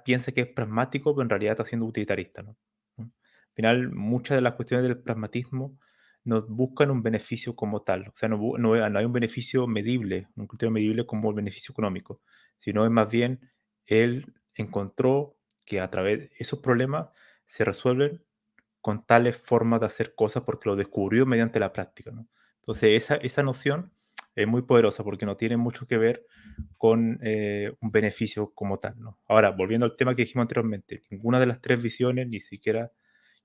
piensa que es pragmático, pero en realidad está siendo utilitarista, ¿no? ¿Mm? Al final, muchas de las cuestiones del pragmatismo no buscan un beneficio como tal, o sea, no hay un beneficio medible, un criterio medible como el beneficio económico, sino es más bien él encontró que a través de esos problemas se resuelven con tales formas de hacer cosas porque lo descubrió mediante la práctica, ¿no? Entonces, esa noción es muy poderosa porque no tiene mucho que ver con un beneficio como tal, ¿no? Ahora, volviendo al tema que dijimos anteriormente, ninguna de las tres visiones, ni siquiera,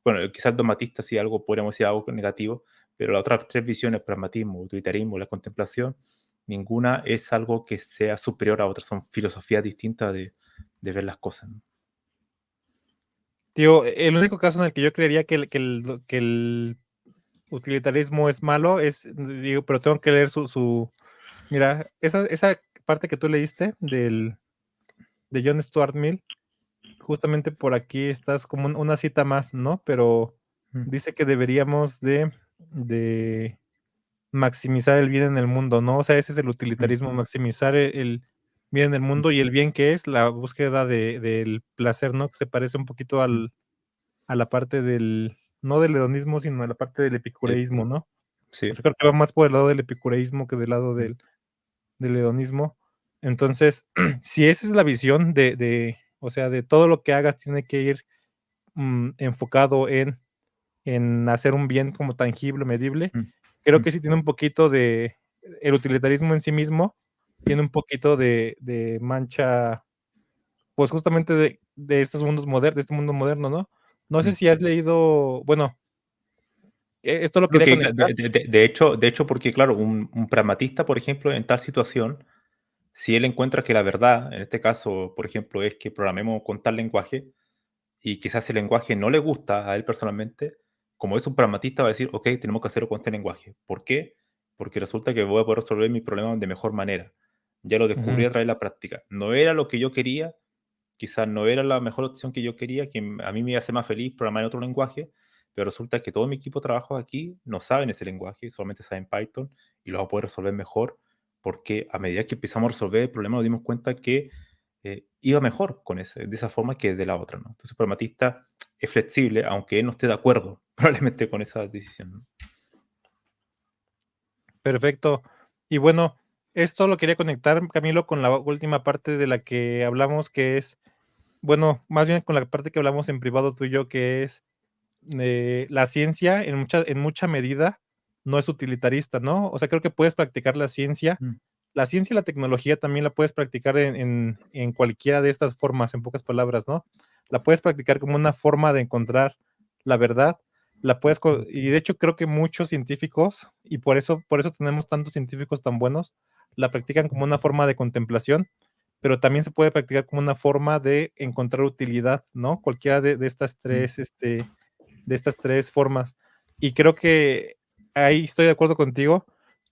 bueno, quizás el dogmatista sí algo, podríamos decir algo negativo, pero las otras tres visiones, pragmatismo, utilitarismo, la contemplación, ninguna es algo que sea superior a otras, son filosofías distintas de ver las cosas, ¿no? Tío, el único caso en el que yo creería que el utilitarismo es malo es, digo, pero tengo que leer mira, esa parte que tú leíste de John Stuart Mill, justamente por aquí estás como una cita más, ¿no? Pero Mm, dice que deberíamos de maximizar el bien en el mundo, ¿no? O sea, ese es el mm, utilitarismo, maximizar el bien en el mm, mundo y el bien que es la búsqueda del placer, ¿no? Que se parece un poquito mm. a la parte no del hedonismo, sino a la parte del El- epicureísmo, ¿no? O sea, sí. creo que va más por el lado del epicureísmo que del lado Mm, del hedonismo. Entonces, si esa es la visión o sea, de todo lo que hagas tiene que ir enfocado en hacer un bien como tangible, medible, mm, creo mm. que sí tiene un poquito el utilitarismo en sí mismo, tiene un poquito de mancha, pues justamente de este mundo moderno, ¿no? No sé Mm, si has leído, bueno, Esto lo quería Porque conectar. de hecho, porque claro, un pragmatista, por ejemplo, en tal situación, si él encuentra que la verdad, en este caso, por ejemplo, es que programemos con tal lenguaje, y quizás ese lenguaje no le gusta a él personalmente, como es un pragmatista, va a decir, ok, tenemos que hacerlo con este lenguaje. ¿Por qué? Porque resulta que voy a poder resolver mi problema de mejor manera. Ya lo Ujú. descubrí a través de la práctica. No era lo que yo quería, quizás no era la mejor opción que yo quería, que a mí me iba a hacer más feliz programar en otro lenguaje, pero resulta que todo mi equipo de trabajo aquí no saben ese lenguaje, solamente saben Python y lo va a poder resolver mejor, porque a medida que empezamos a resolver el problema nos dimos cuenta que iba mejor con de esa forma que de la otra, ¿no? Entonces, el pragmatista es flexible, aunque él no esté de acuerdo probablemente con esa decisión, ¿no? Perfecto. Y bueno, esto lo quería conectar, Camilo, con la última parte de la que hablamos, que es, bueno, más bien con la parte que hablamos en privado tú y yo, que es la ciencia en mucha medida no es utilitarista, ¿no? O sea, creo que puedes practicar la ciencia. Mm, La ciencia y la tecnología también la puedes practicar en cualquiera de estas formas, en pocas palabras, ¿no? La puedes practicar como una forma de encontrar la verdad, y de hecho creo que muchos científicos, y por eso tenemos tantos científicos tan buenos, la practican como una forma de contemplación, pero también se puede practicar como una forma de encontrar utilidad, ¿no? Cualquiera de estas mm, tres, de estas 3 formas. Y creo que ahí estoy de acuerdo contigo,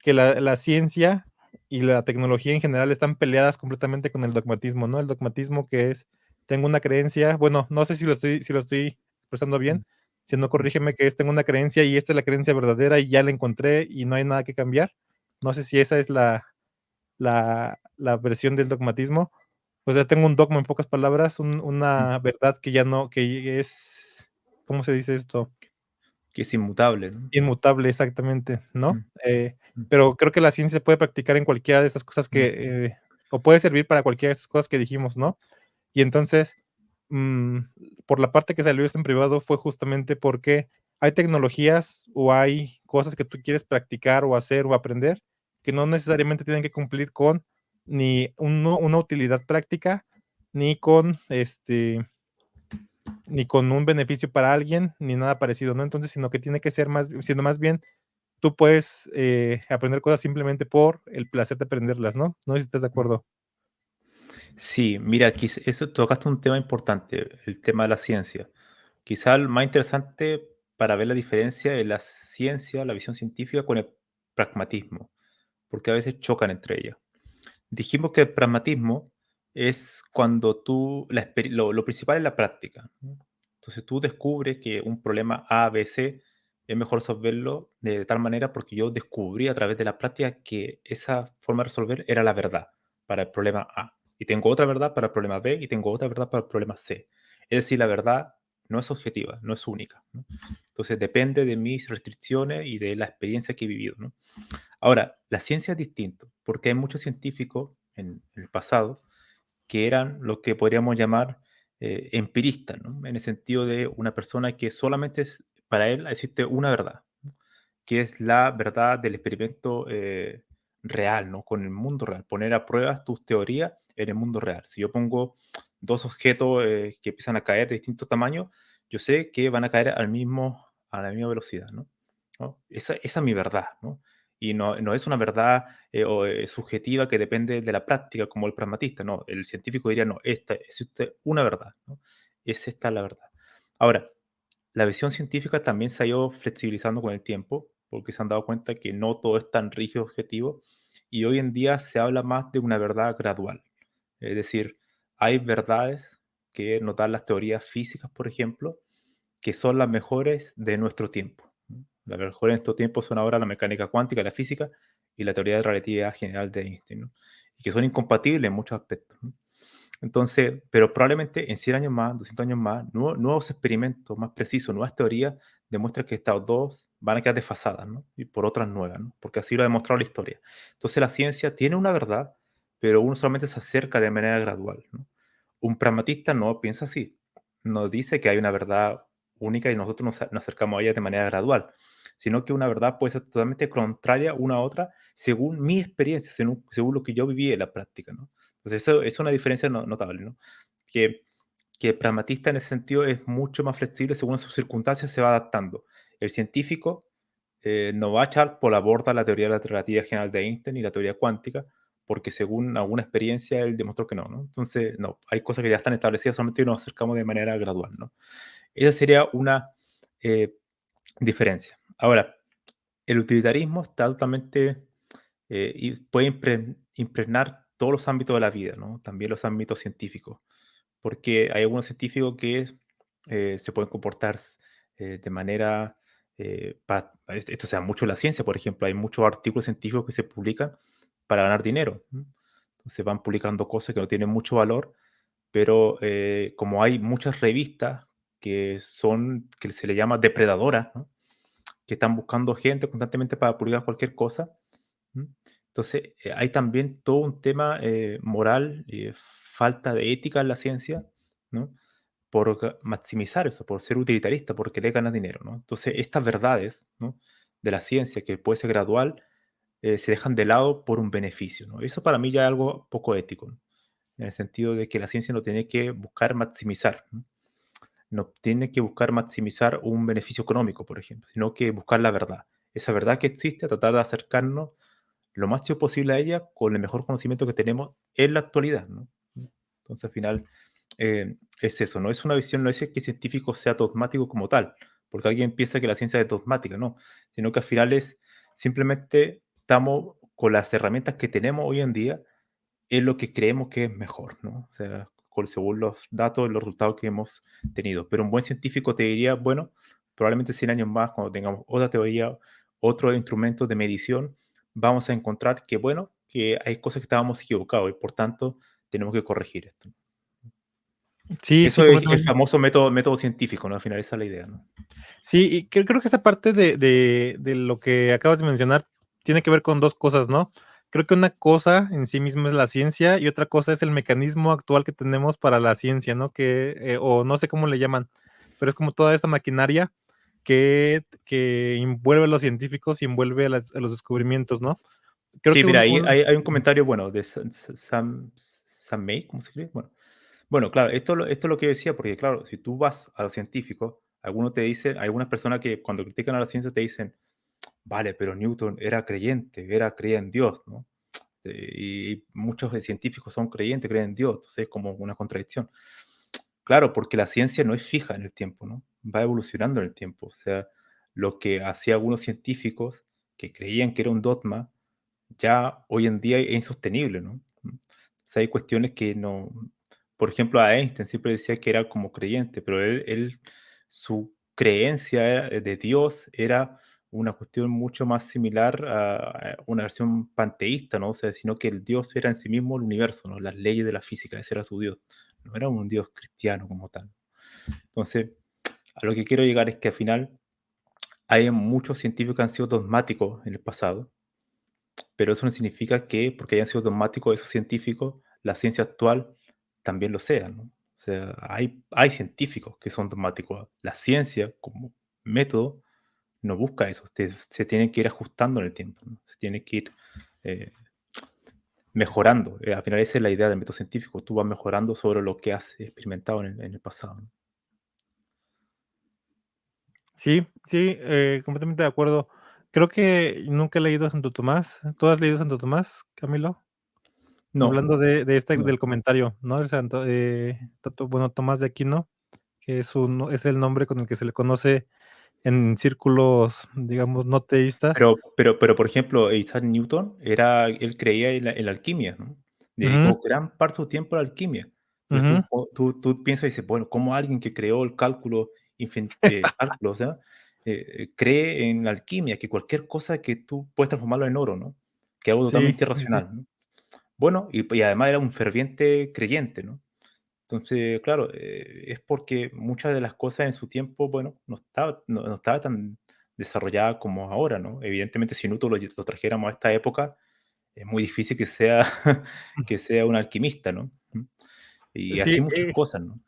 que la ciencia y la tecnología en general están peleadas completamente con el dogmatismo, ¿no? El dogmatismo que es, tengo una creencia, bueno, no sé si lo estoy expresando mm, bien, si no, mm. corrígeme, que es, tengo una creencia y esta es la creencia verdadera y ya la encontré y no hay nada que cambiar. No sé si esa es la versión del dogmatismo. O sea, tengo un dogma, en pocas palabras, Mm. una verdad que ya no, que es, ¿cómo se dice esto? Que es inmutable, ¿no? Inmutable, exactamente, ¿no? Mm, mm, Pero creo que la ciencia se puede practicar en cualquiera de estas cosas mm. o puede servir para cualquiera de esas cosas que dijimos, ¿no? Y entonces, mm, por la parte que salió esto en privado fue justamente porque hay tecnologías o hay cosas que tú quieres practicar o hacer o aprender que no necesariamente tienen que cumplir con ni una utilidad práctica, ni con ni con un beneficio para alguien, ni nada parecido, ¿no? Entonces, sino que tiene que ser más bien, tú puedes aprender cosas simplemente por el placer de aprenderlas, ¿no? No sé si estás de acuerdo. Sí, mira, eso tocaste un tema importante, el tema de la ciencia. Quizá el más interesante para ver la diferencia de la ciencia, la visión científica con el pragmatismo, porque a veces chocan entre ellas. Dijimos que el pragmatismo es cuando lo principal es la práctica, ¿no? Entonces tú descubres que un problema A, B, C es mejor resolverlo de tal manera porque yo descubrí a través de la práctica que esa forma de resolver era la verdad para el problema A. Y tengo otra verdad para el problema B y tengo otra verdad para el problema C. Es decir, la verdad no es objetiva, no es única, ¿no? Entonces depende de mis restricciones y de la experiencia que he vivido, ¿no? Ahora, la ciencia es distinto, porque hay muchos científicos en el pasado que eran lo que podríamos llamar empiristas, ¿no? En el sentido de una persona que solamente para él existe una verdad, ¿no? Que es la verdad del experimento real, ¿no? Con el mundo real, poner a prueba tus teorías en el mundo real. Si yo pongo dos objetos que empiezan a caer de distintos tamaños, yo sé que van a caer a la misma velocidad, ¿no? ¿No? Esa es mi verdad, ¿no? Y no es una verdad subjetiva que depende de la práctica como el pragmatista, no. El científico diría, no, esta existe una verdad, ¿no? Es esta la verdad. Ahora, la visión científica también se ha ido flexibilizando con el tiempo, porque se han dado cuenta que no todo es tan rígido objetivo, y hoy en día se habla más de una verdad gradual. Es decir, hay verdades que nos dan las teorías físicas, por ejemplo, que son las mejores de nuestro tiempo, ¿no? Las mejores de nuestro tiempo son ahora la mecánica cuántica, la física y la teoría de relatividad general de Einstein, ¿no? Y que son incompatibles en muchos aspectos, ¿no? Entonces, pero probablemente en 100 años más, 200 años más, nuevos experimentos más precisos, nuevas teorías demuestran que estas dos van a quedar desfasadas, ¿no? Y por otras nuevas, ¿no? Porque así lo ha demostrado la historia. Entonces, la ciencia tiene una verdad, pero uno solamente se acerca de manera gradual, ¿no? Un pragmatista no piensa así. Nos dice que hay una verdad única y nosotros nos acercamos a ella de manera gradual, sino que una verdad puede ser totalmente contraria una a otra según mi experiencia, según lo que yo viví en la práctica, ¿no? Entonces, eso es una diferencia notable, ¿no? Que, que el pragmatista en ese sentido es mucho más flexible según sus circunstancias, se va adaptando. El científico no va a echar por la borda la teoría de la relatividad general de Einstein y la teoría cuántica, porque según alguna experiencia él demostró que no, ¿no? Entonces, no, hay cosas que ya están establecidas, solamente nos acercamos de manera gradual, ¿no? Esa sería una eh, diferencia. Ahora, el utilitarismo está totalmente y puede impregnar todos los ámbitos de la vida, ¿no? También los ámbitos científicos, porque hay algunos científicos que se pueden comportar de manera, esto se da mucho en la ciencia, por ejemplo, hay muchos artículos científicos que se publican para ganar dinero, ¿no? Entonces van publicando cosas que no tienen mucho valor, pero como hay muchas revistas que se le llama depredadoras, ¿no? Que están buscando gente constantemente para publicar cualquier cosa. ¿Mm? Entonces, hay también todo un tema moral, falta de ética en la ciencia, ¿no? Por maximizar eso, por ser utilitarista, por querer ganar dinero, ¿no? Entonces, estas verdades, ¿no? De la ciencia, que puede ser gradual, se dejan de lado por un beneficio, ¿no? Eso para mí ya es algo poco ético, ¿no? En el sentido de que la ciencia no tiene que buscar maximizar, ¿no? No tiene que buscar maximizar un beneficio económico, por ejemplo, sino que buscar la verdad. Esa verdad que existe, tratar de acercarnos lo más posible a ella con el mejor conocimiento que tenemos en la actualidad, ¿no? Entonces, al final, es eso, no es una visión, no es que el científico sea dogmático como tal, porque alguien piensa que la ciencia es dogmática, no, sino que al final es simplemente estamos con las herramientas que tenemos hoy en día es lo que creemos que es mejor, ¿no? O sea, según los datos y los resultados que hemos tenido. Pero un buen científico te diría, bueno, probablemente 100 años más, cuando tengamos otra teoría, otros instrumentos de medición, vamos a encontrar que, bueno, que hay cosas que estábamos equivocados y por tanto tenemos que corregir esto. Sí, sí, Eso es el completamente. famoso método científico, ¿no? Al final esa es la idea, ¿no? Sí, y creo que esa parte de lo que acabas de mencionar tiene que ver con 2 cosas, ¿no? Creo que una cosa en sí misma es la ciencia y otra cosa es el mecanismo actual que tenemos para la ciencia, ¿no? O no sé cómo le llaman, pero es como toda esta maquinaria que envuelve a los científicos y envuelve a los descubrimientos, ¿no? Creo Sí, que mira, ahí un hay un comentario bueno de Sam May, ¿cómo se escribe? Bueno, claro, esto es lo que decía, porque claro, si tú vas a los científicos, algunos te dicen, hay algunas personas que cuando critican a la ciencia te dicen, vale, pero Newton era creyente, creía en Dios, ¿no? Y muchos científicos son creyentes, creen en Dios, entonces es como una contradicción. Claro, porque la ciencia no es fija en el tiempo, ¿no? Va evolucionando en el tiempo. O sea, lo que hacían algunos científicos que creían que era un dogma, ya hoy en día es insostenible, ¿no? O sea, hay cuestiones que no, por ejemplo, a Einstein siempre decía que era como creyente, pero su creencia de Dios era una cuestión mucho más similar a una versión panteísta, ¿no? O sea, sino que el Dios era en sí mismo el universo, ¿no? Las leyes de la física, ese era su Dios. No era un Dios cristiano como tal. Entonces, a lo que quiero llegar es que al final hay muchos científicos que han sido dogmáticos en el pasado, pero eso no significa que porque hayan sido dogmáticos esos científicos, la ciencia actual también lo sea, ¿no? O sea, hay científicos que son dogmáticos. La ciencia como método no busca eso, se tiene que ir ajustando en el tiempo, ¿no? Se tiene que ir eh, mejorando. Al final esa es la idea del método científico, tú vas mejorando sobre lo que has experimentado en el pasado, ¿no? Sí, sí, completamente de acuerdo. Creo que nunca he leído Santo Tomás, ¿tú has leído Santo Tomás, Camilo? No, Hablando de este no. del comentario, ¿no? El santo, bueno, Tomás de Aquino, que es el nombre con el que se le conoce en círculos, digamos, no teístas. Pero, por ejemplo, Isaac Newton él creía en la alquimia, ¿no? Ujú, Dedicó gran parte de su tiempo a la alquimia. Entonces ujú. tú piensas y dices, bueno, ¿cómo alguien que creó el cálculo, o sea, cree en la alquimia, que cualquier cosa que tú puedes transformarlo en oro, ¿no? Que es algo Sí, totalmente sí, sí. irracional, ¿no? Bueno, y además era un ferviente creyente, ¿no? Entonces, claro, es porque muchas de las cosas en su tiempo, bueno, no estaba tan desarrollada como ahora, ¿no? Evidentemente, si Newton lo trajéramos a esta época, es muy difícil que sea, que sea un alquimista, ¿no? Y así Sí, muchas cosas, ¿no?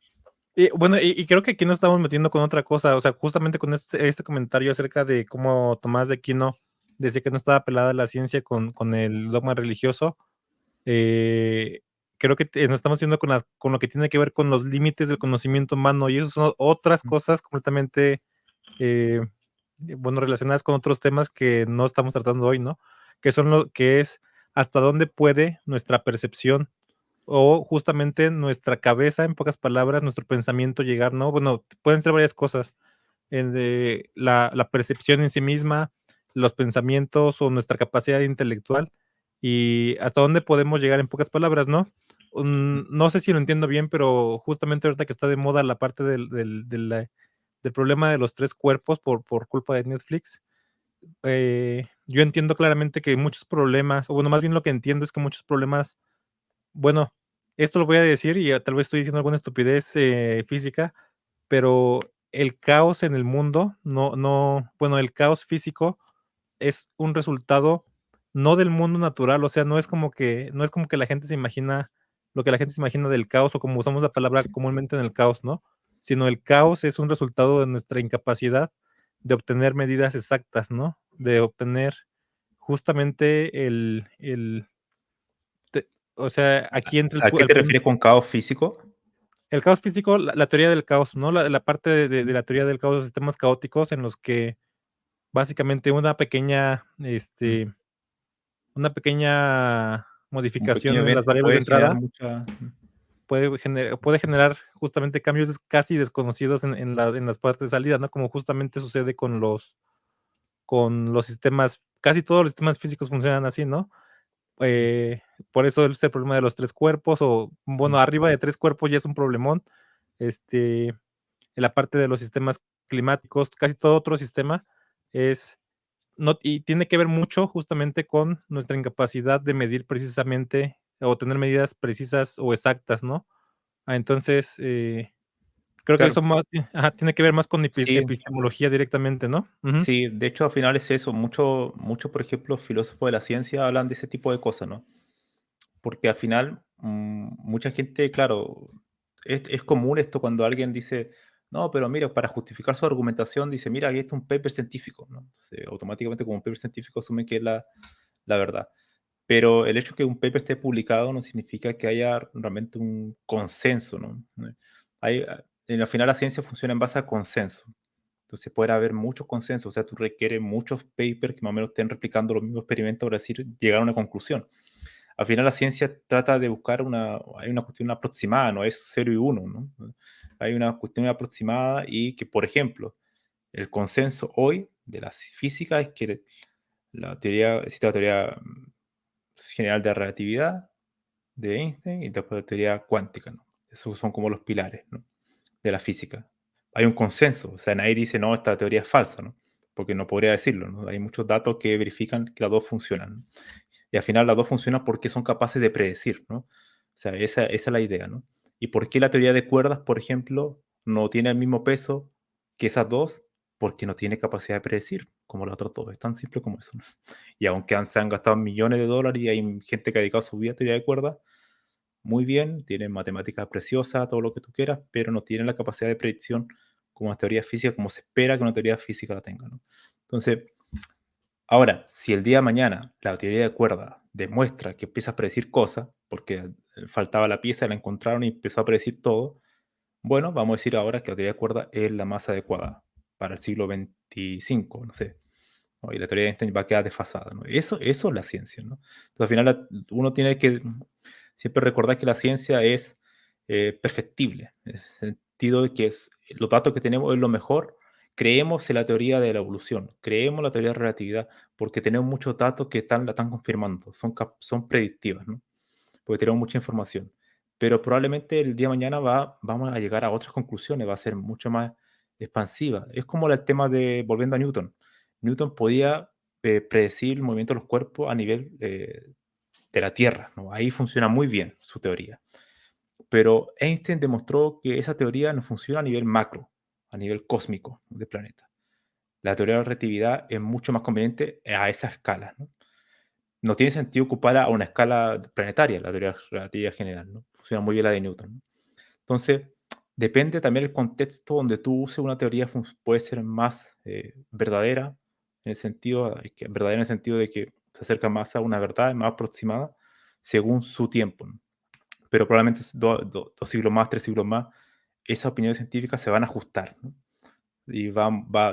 bueno, y creo que aquí nos estamos metiendo con otra cosa, o sea, justamente con este comentario acerca de cómo Tomás de Aquino decía que no estaba pelada la ciencia con el dogma religioso. Eh, Creo que nos estamos yendo con lo que tiene que ver con los límites del conocimiento humano y eso son otras Mm, cosas completamente, eh, bueno, relacionadas con otros temas que no estamos tratando hoy, ¿no? Que son lo que es hasta dónde puede nuestra percepción o justamente nuestra cabeza, en pocas palabras, nuestro pensamiento llegar, ¿no? Bueno, pueden ser varias cosas, de la percepción en sí misma, los pensamientos o nuestra capacidad intelectual y hasta dónde podemos llegar en pocas palabras, ¿no? No sé si lo entiendo bien, pero justamente ahorita que está de moda la parte del problema de los 3 cuerpos por culpa de Netflix, yo entiendo claramente que muchos problemas, o bueno, más bien lo que entiendo es que muchos problemas, bueno, esto lo voy a decir y tal vez estoy diciendo alguna estupidez, física, pero el caos en el mundo, bueno, el caos físico es un resultado no del mundo natural, o sea, no es como que la gente se imagina lo que la gente se imagina del caos, o como usamos la palabra comúnmente en el caos, ¿no? Sino el caos es un resultado de nuestra incapacidad de obtener medidas exactas, ¿no? De obtener justamente o sea, aquí entra ¿A qué el te punto. refieres con caos físico? El caos físico, la teoría del caos, ¿no? La parte de la teoría del caos, de sistemas caóticos en los que básicamente Mm, una pequeña un modificación pequeño en las evento variables de puede generar entrada mucha puede generar justamente cambios casi desconocidos en las partes de salida, ¿no? Como justamente sucede con los sistemas, casi todos los sistemas físicos funcionan así, ¿no? Eh, por eso es el problema de los 3 cuerpos, o bueno, mm, arriba de 3 cuerpos ya es un problemón, este, en la parte de los sistemas climáticos, casi todo otro sistema es no y tiene que ver mucho justamente con nuestra incapacidad de medir precisamente, o tener medidas precisas o exactas, ¿no? Entonces, creo que claro, eso más ajá, tiene que ver más con sí, epistemología directamente, ¿no? Ujú. sí, de hecho, al final es eso. Muchos, por ejemplo, filósofos de la ciencia hablan de ese tipo de cosas, ¿no? Porque al final, mucha gente, claro, es común esto cuando alguien dice, no, pero mira, para justificar su argumentación, dice, mira, aquí está un paper científico, ¿no? Entonces, automáticamente, como un paper científico, asume que es la verdad. Pero el hecho que un paper esté publicado no significa que haya realmente un consenso, ¿no? Al final la ciencia funciona en base a consenso. Entonces puede haber muchos consensos, o sea, tú requieres muchos papers que más o menos estén replicando los mismos experimentos para decir, llegar a una conclusión. Al final la ciencia trata de buscar hay una cuestión aproximada, no es 0 y uno, ¿no? Hay una cuestión aproximada y que, por ejemplo, el consenso hoy de la física es que existe la teoría general de relatividad de Einstein y después la teoría cuántica, ¿no? Esos son como los pilares, ¿no? De la física. Hay un consenso, o sea, nadie dice, no, esta teoría es falsa, ¿no? Porque no podría decirlo, ¿no? Hay muchos datos que verifican que las dos funcionan, ¿no? Y al final las dos funcionan porque son capaces de predecir, ¿no? O sea, esa es la idea, ¿no? ¿Y por qué la teoría de cuerdas, por ejemplo, no tiene el mismo peso que esas dos? Porque no tiene capacidad de predecir, como las otras dos. Es tan simple como eso, ¿no? Y aunque se han gastado millones de dólares y hay gente que ha dedicado su vida a teoría de cuerdas, muy bien, tienen matemáticas preciosas, todo lo que tú quieras, pero no tienen la capacidad de predicción como una teoría física, como se espera que una teoría física la tenga, ¿no? Entonces, ahora, si el día de mañana la teoría de cuerda demuestra que empieza a predecir cosas, porque faltaba la pieza, la encontraron y empezó a predecir todo, bueno, vamos a decir ahora que la teoría de cuerda es la más adecuada para el siglo XXV, no sé, ¿no? Y la teoría de Einstein va a quedar desfasada, ¿no? Eso es la ciencia, ¿no? Entonces, al final, uno tiene que siempre recordar que la ciencia es perfectible, en el sentido de que los datos que tenemos es lo mejor. Creemos en la teoría de la evolución, creemos en la teoría de la relatividad, porque tenemos muchos datos que la están confirmando, son predictivas, ¿no? Porque tenemos mucha información. Pero probablemente el día de mañana vamos a llegar a otras conclusiones, va a ser mucho más expansiva. Es como el tema de, volviendo a Newton, Newton podía predecir el movimiento de los cuerpos a nivel de la Tierra, ¿no? Ahí funciona muy bien su teoría. Pero Einstein demostró que esa teoría no funciona a nivel macro, a nivel cósmico del planeta. La teoría de la relatividad es mucho más conveniente a esa escala, ¿no? No tiene sentido ocuparla a una escala planetaria, la teoría de la relatividad general, ¿no? Funciona muy bien la de Newton, ¿no? Entonces, depende también del contexto donde tú uses una teoría, puede ser más verdadera, en el sentido, verdadera en el sentido de que se acerca más a una verdad, más aproximada, según su tiempo, ¿no? Pero probablemente 2 siglos más, 3 siglos más, esas opiniones científicas se van a ajustar, ¿no? Y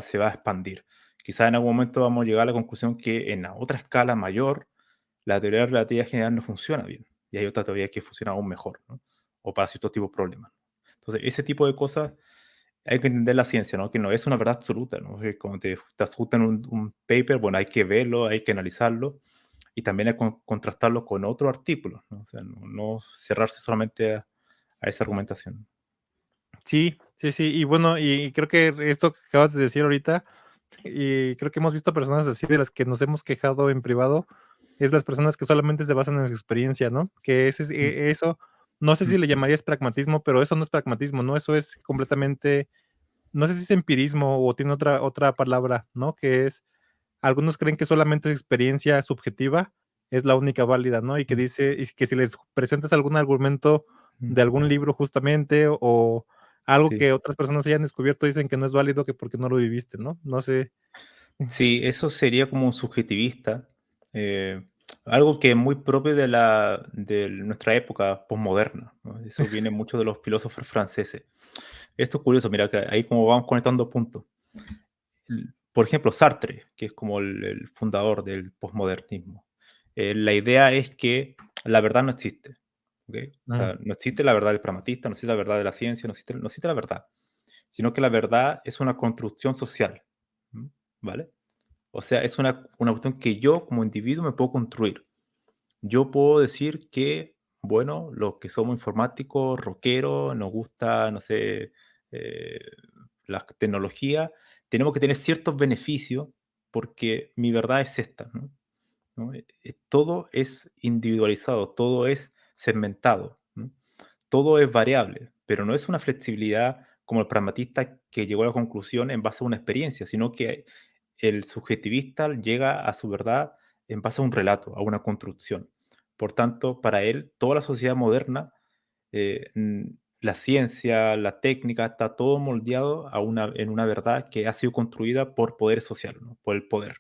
se va a expandir. Quizás en algún momento vamos a llegar a la conclusión que en la otra escala mayor, la teoría de la relatividad general no funciona bien. Y hay otra teoría que funciona aún mejor, ¿no? O para ciertos tipos de problemas. Entonces, ese tipo de cosas hay que entender la ciencia, ¿no? Que no es una verdad absoluta, ¿no? Que como te asustan un paper, bueno, hay que verlo, hay que analizarlo y también hay que contrastarlo con otros artículos, ¿no? O sea, no cerrarse solamente a esa argumentación. Sí, sí, sí. Y bueno, y creo que esto que acabas de decir ahorita, y creo que hemos visto personas así de las que nos hemos quejado en privado, es las personas que solamente se basan en su experiencia, ¿no? Que ese es Mm, eso, no sé mm, si le llamarías pragmatismo, pero eso no es pragmatismo, ¿no? Eso es completamente, no sé si es empirismo o tiene otra palabra, ¿no? Que es, algunos creen que solamente su experiencia subjetiva es la única válida, ¿no? Y que mm, dice, y que si les presentas algún argumento mm. de algún libro justamente, o algo Sí. que otras personas hayan descubierto, dicen que no es válido, que porque no lo viviste, ¿no? No sé. Sí, eso sería como un subjetivista, eh, algo que es muy propio de nuestra época posmoderna, ¿no? Eso viene mucho de los filósofos franceses. Esto es curioso, mira, que ahí como vamos conectando puntos. Por ejemplo, Sartre, que es como el fundador del posmodernismo. La idea es que la verdad no existe. ¿Ok? O Mm, sea, no existe la verdad del pragmatista, no existe la verdad de la ciencia, no existe la verdad, sino que la verdad es una construcción social. ¿Mm? ¿Vale? O sea, es una cuestión que yo como individuo me puedo construir. Yo puedo decir que, bueno, los que somos informáticos, rockeros, nos gusta, no sé, eh, la tecnología, tenemos que tener ciertos beneficios porque mi verdad es esta, ¿no? ¿No? Todo es individualizado, todo es segmentado, ¿no? Todo es variable, pero no es una flexibilidad como el pragmatista que llegó a la conclusión en base a una experiencia, sino que el subjetivista llega a su verdad en base a un relato, a una construcción. Por tanto, para él, toda la sociedad moderna, la ciencia, la técnica, está todo moldeado en una verdad que ha sido construida por poderes sociales, ¿no? Por el poder.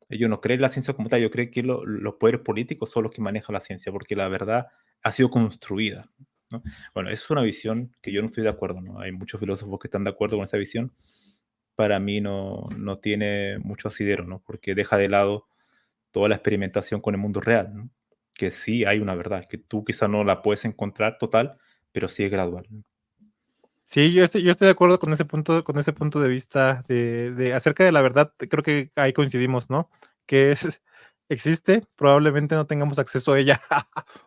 Yo no creo en la ciencia como tal, yo creo que los poderes políticos son los que manejan la ciencia, porque la verdad ha sido construida, ¿no? Bueno, esa es una visión que yo no estoy de acuerdo, ¿no? Hay muchos filósofos que están de acuerdo con esa visión. Para mí no tiene mucho asidero, ¿no? Porque deja de lado toda la experimentación con el mundo real, ¿no? Que sí hay una verdad, que tú quizá no la puedes encontrar total, pero sí es gradual, ¿no? sí, yo estoy de acuerdo con ese punto de vista de acerca de la verdad, creo que ahí coincidimos, ¿no? Que es existe, probablemente no tengamos acceso a ella.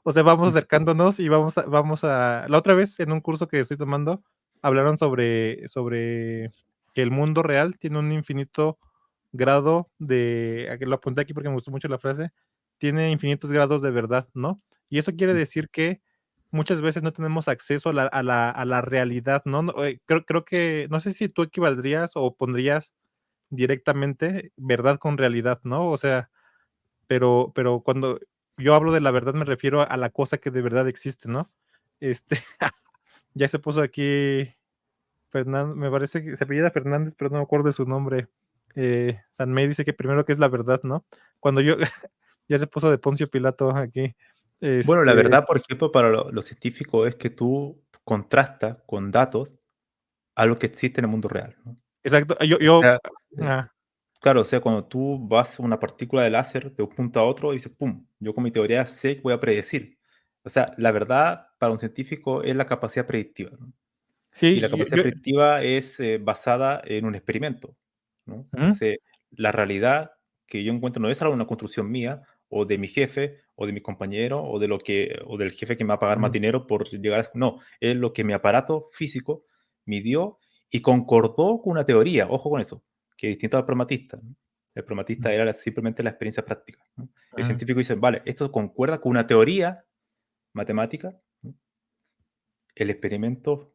O sea, vamos Mm, acercándonos y vamos a la otra vez en un curso que estoy tomando, hablaron sobre que el mundo real tiene un infinito grado de aquí lo apunté aquí porque me gustó mucho la frase, tiene infinitos grados de verdad, ¿no? Y eso quiere mm, decir que muchas veces no tenemos acceso a la realidad, ¿no? No, creo que no sé si tú equivaldrías o pondrías directamente verdad con realidad, ¿no? O sea, pero cuando yo hablo de la verdad me refiero a la cosa que de verdad existe, ¿no? Este, ya se puso aquí me parece que se apellida Fernández, pero no me acuerdo de su nombre. Sanmei dice que primero que es la verdad, ¿no? Cuando yo ya se puso de Poncio Pilato aquí. Bueno, la Este, verdad, por ejemplo, para los científicos es que tú contrastas con datos a lo que existe en el mundo real, ¿no? exacto, yo O yo sea, eh, ah, claro, o sea, cuando tú vas a una partícula de láser de un punto a otro y dices, pum, yo con mi teoría sé que voy a predecir. O sea, la verdad para un científico es la capacidad predictiva, ¿no? Y la sí, capacidad predictiva es basada en un experimento, ¿no? ujú, Entonces, la realidad que yo encuentro no es algo una construcción mía o de mi jefe o de mi compañero o del jefe que me va a pagar más ujú, dinero por llegar a... No, es lo que mi aparato físico midió y concordó con una teoría, ojo con eso, que es distinto al pragmatista, ¿no? El pragmatista era simplemente la experiencia práctica, ¿no? El ujú, científico dice, vale, esto concuerda con una teoría matemática, ¿no? El experimento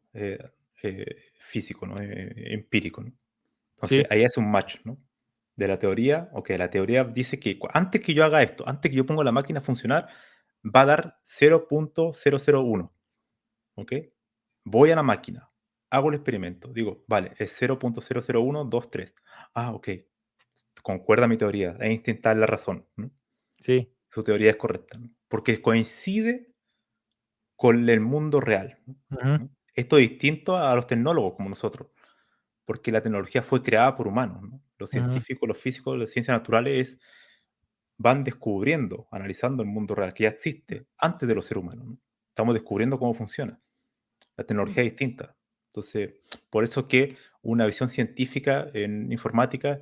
físico, ¿no? Empírico, ¿no? Entonces, sí, ahí hace un match, ¿no? De la teoría, ok, la teoría dice que antes que yo haga esto, antes que yo ponga la máquina a funcionar, va a dar 0.001, ¿ok? Voy a la máquina, hago el experimento, digo, vale, es 0.00123. Ah, ok, concuerda mi teoría, Einstein está en la razón, ¿no? sí, Su teoría es correcta, ¿no? Porque coincide con el mundo real, ¿no? ujú, ¿No? Esto es distinto a los tecnólogos como nosotros. porque la tecnología fue creada por humanos, ¿no? Los Ujú. científicos, los físicos, las ciencias naturales van descubriendo, analizando el mundo real que ya existe antes de los seres humanos, ¿no? Estamos descubriendo cómo funciona. La tecnología es distinta. Entonces, por eso que una visión científica en informática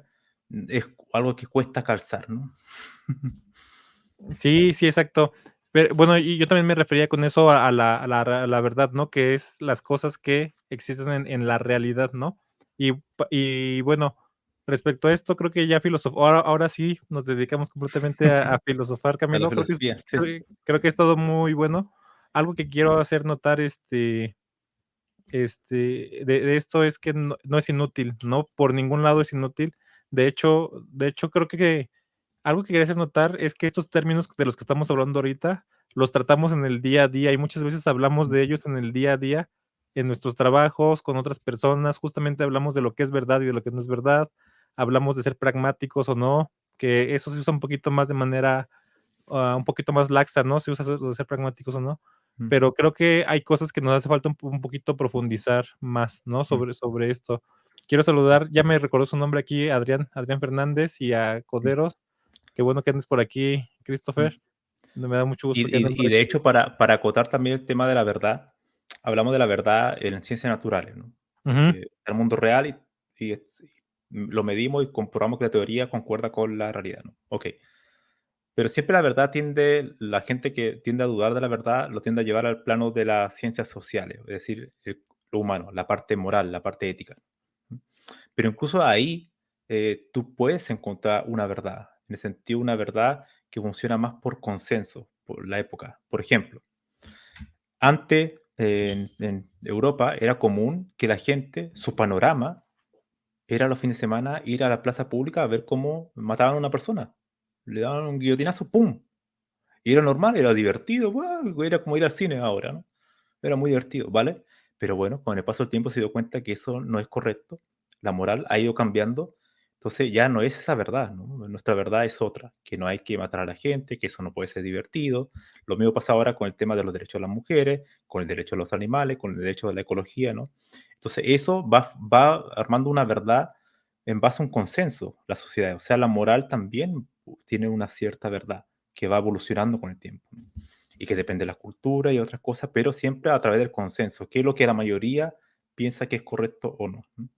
es algo que cuesta calzar, ¿no? Sí, sí, exacto. Bueno, y yo también me refería con eso a la verdad, ¿no? Que es las cosas que existen en la realidad, ¿no? Y bueno, respecto a esto, creo que ya ahora sí nos dedicamos completamente a filosofar, A la Camilo. filosofía, sí. Creo que es todo muy bueno. Algo que quiero hacer notar, de esto es que no es inútil, ¿no? Por ningún lado es inútil. De hecho, creo que algo que quería hacer notar es que estos términos de los que estamos hablando ahorita, los tratamos en el día a día, y muchas veces hablamos de ellos en el día a día, en nuestros trabajos, con otras personas. Justamente hablamos de lo que es verdad y de lo que no es verdad. Hablamos de ser pragmáticos o no, que eso se usa un poquito más de manera, un poquito más laxa, ¿no? Se usa eso lo de ser pragmáticos o no. Mm, Pero creo que hay cosas que nos hace falta un poquito profundizar más, ¿no? mm, Sobre esto. Quiero saludar, ya me recordó su nombre aquí, Adrián Fernández, y a mm, Coderos. Qué bueno que andes por aquí, mm. Christopher. Me da mucho Y, gusto que anden y por de aquí. hecho, para acotar también el tema de la verdad, hablamos de la verdad en ciencias naturales, ¿no? Ujú. Porque el mundo real lo medimos y comprobamos que la teoría concuerda con la realidad, ¿no? Ok. Pero siempre la gente que tiende a dudar de la verdad, lo tiende a llevar al plano de las ciencias sociales, es decir, lo humano, la parte moral, la parte ética. Pero incluso ahí tú puedes encontrar una verdad, en el sentido una verdad que funciona más por consenso, por la época. Por ejemplo, antes en Europa era común que la gente, su panorama era los fines de semana ir a la plaza pública a ver cómo mataban a una persona. Le daban un guillotinazo, ¡pum! Y era normal, era divertido, guau, era como ir al cine ahora, ¿no? Era muy divertido, ¿vale? Pero bueno, con el paso del tiempo se dio cuenta que eso no es correcto. La moral ha ido cambiando. Entonces ya no es esa verdad, ¿no? Nuestra verdad es otra, que no hay que matar a la gente, que eso no puede ser divertido. Lo mismo pasa ahora con el tema de los derechos de las mujeres, con el derecho de los animales, con el derecho de la ecología, ¿no? Entonces eso va armando una verdad en base a un consenso, la sociedad. O sea, la moral también tiene una cierta verdad que va evolucionando con el tiempo, ¿no? Y que depende de la cultura y otras cosas, pero siempre a través del consenso, que es lo que la mayoría piensa que es correcto o no, ¿no?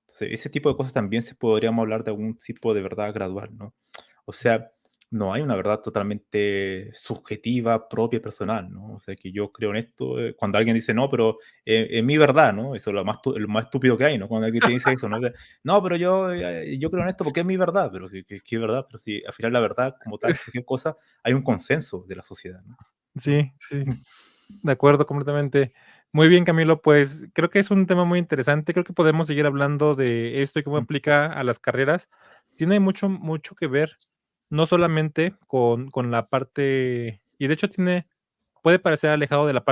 Entonces, ese tipo de cosas también se podríamos hablar de algún tipo de verdad gradual, ¿no? O sea, no hay una verdad totalmente subjetiva, propia, personal, ¿no? O sea, que yo creo en esto, cuando alguien dice, no, pero es mi verdad, ¿no? Eso es lo más estúpido que hay, ¿no? Cuando alguien te dice eso, ¿no? No, pero yo creo en esto porque es mi verdad, pero ¿qué verdad? Pero si al final la verdad, como tal, cualquier cosa, hay un consenso de la sociedad, ¿no? Sí, sí, de acuerdo completamente. Muy bien, Camilo, pues, creo que es un tema muy interesante. Creo que podemos seguir hablando de esto y cómo Mm, aplica a las carreras. Tiene mucho, mucho que ver, no solamente con la parte, y de hecho puede parecer alejado de la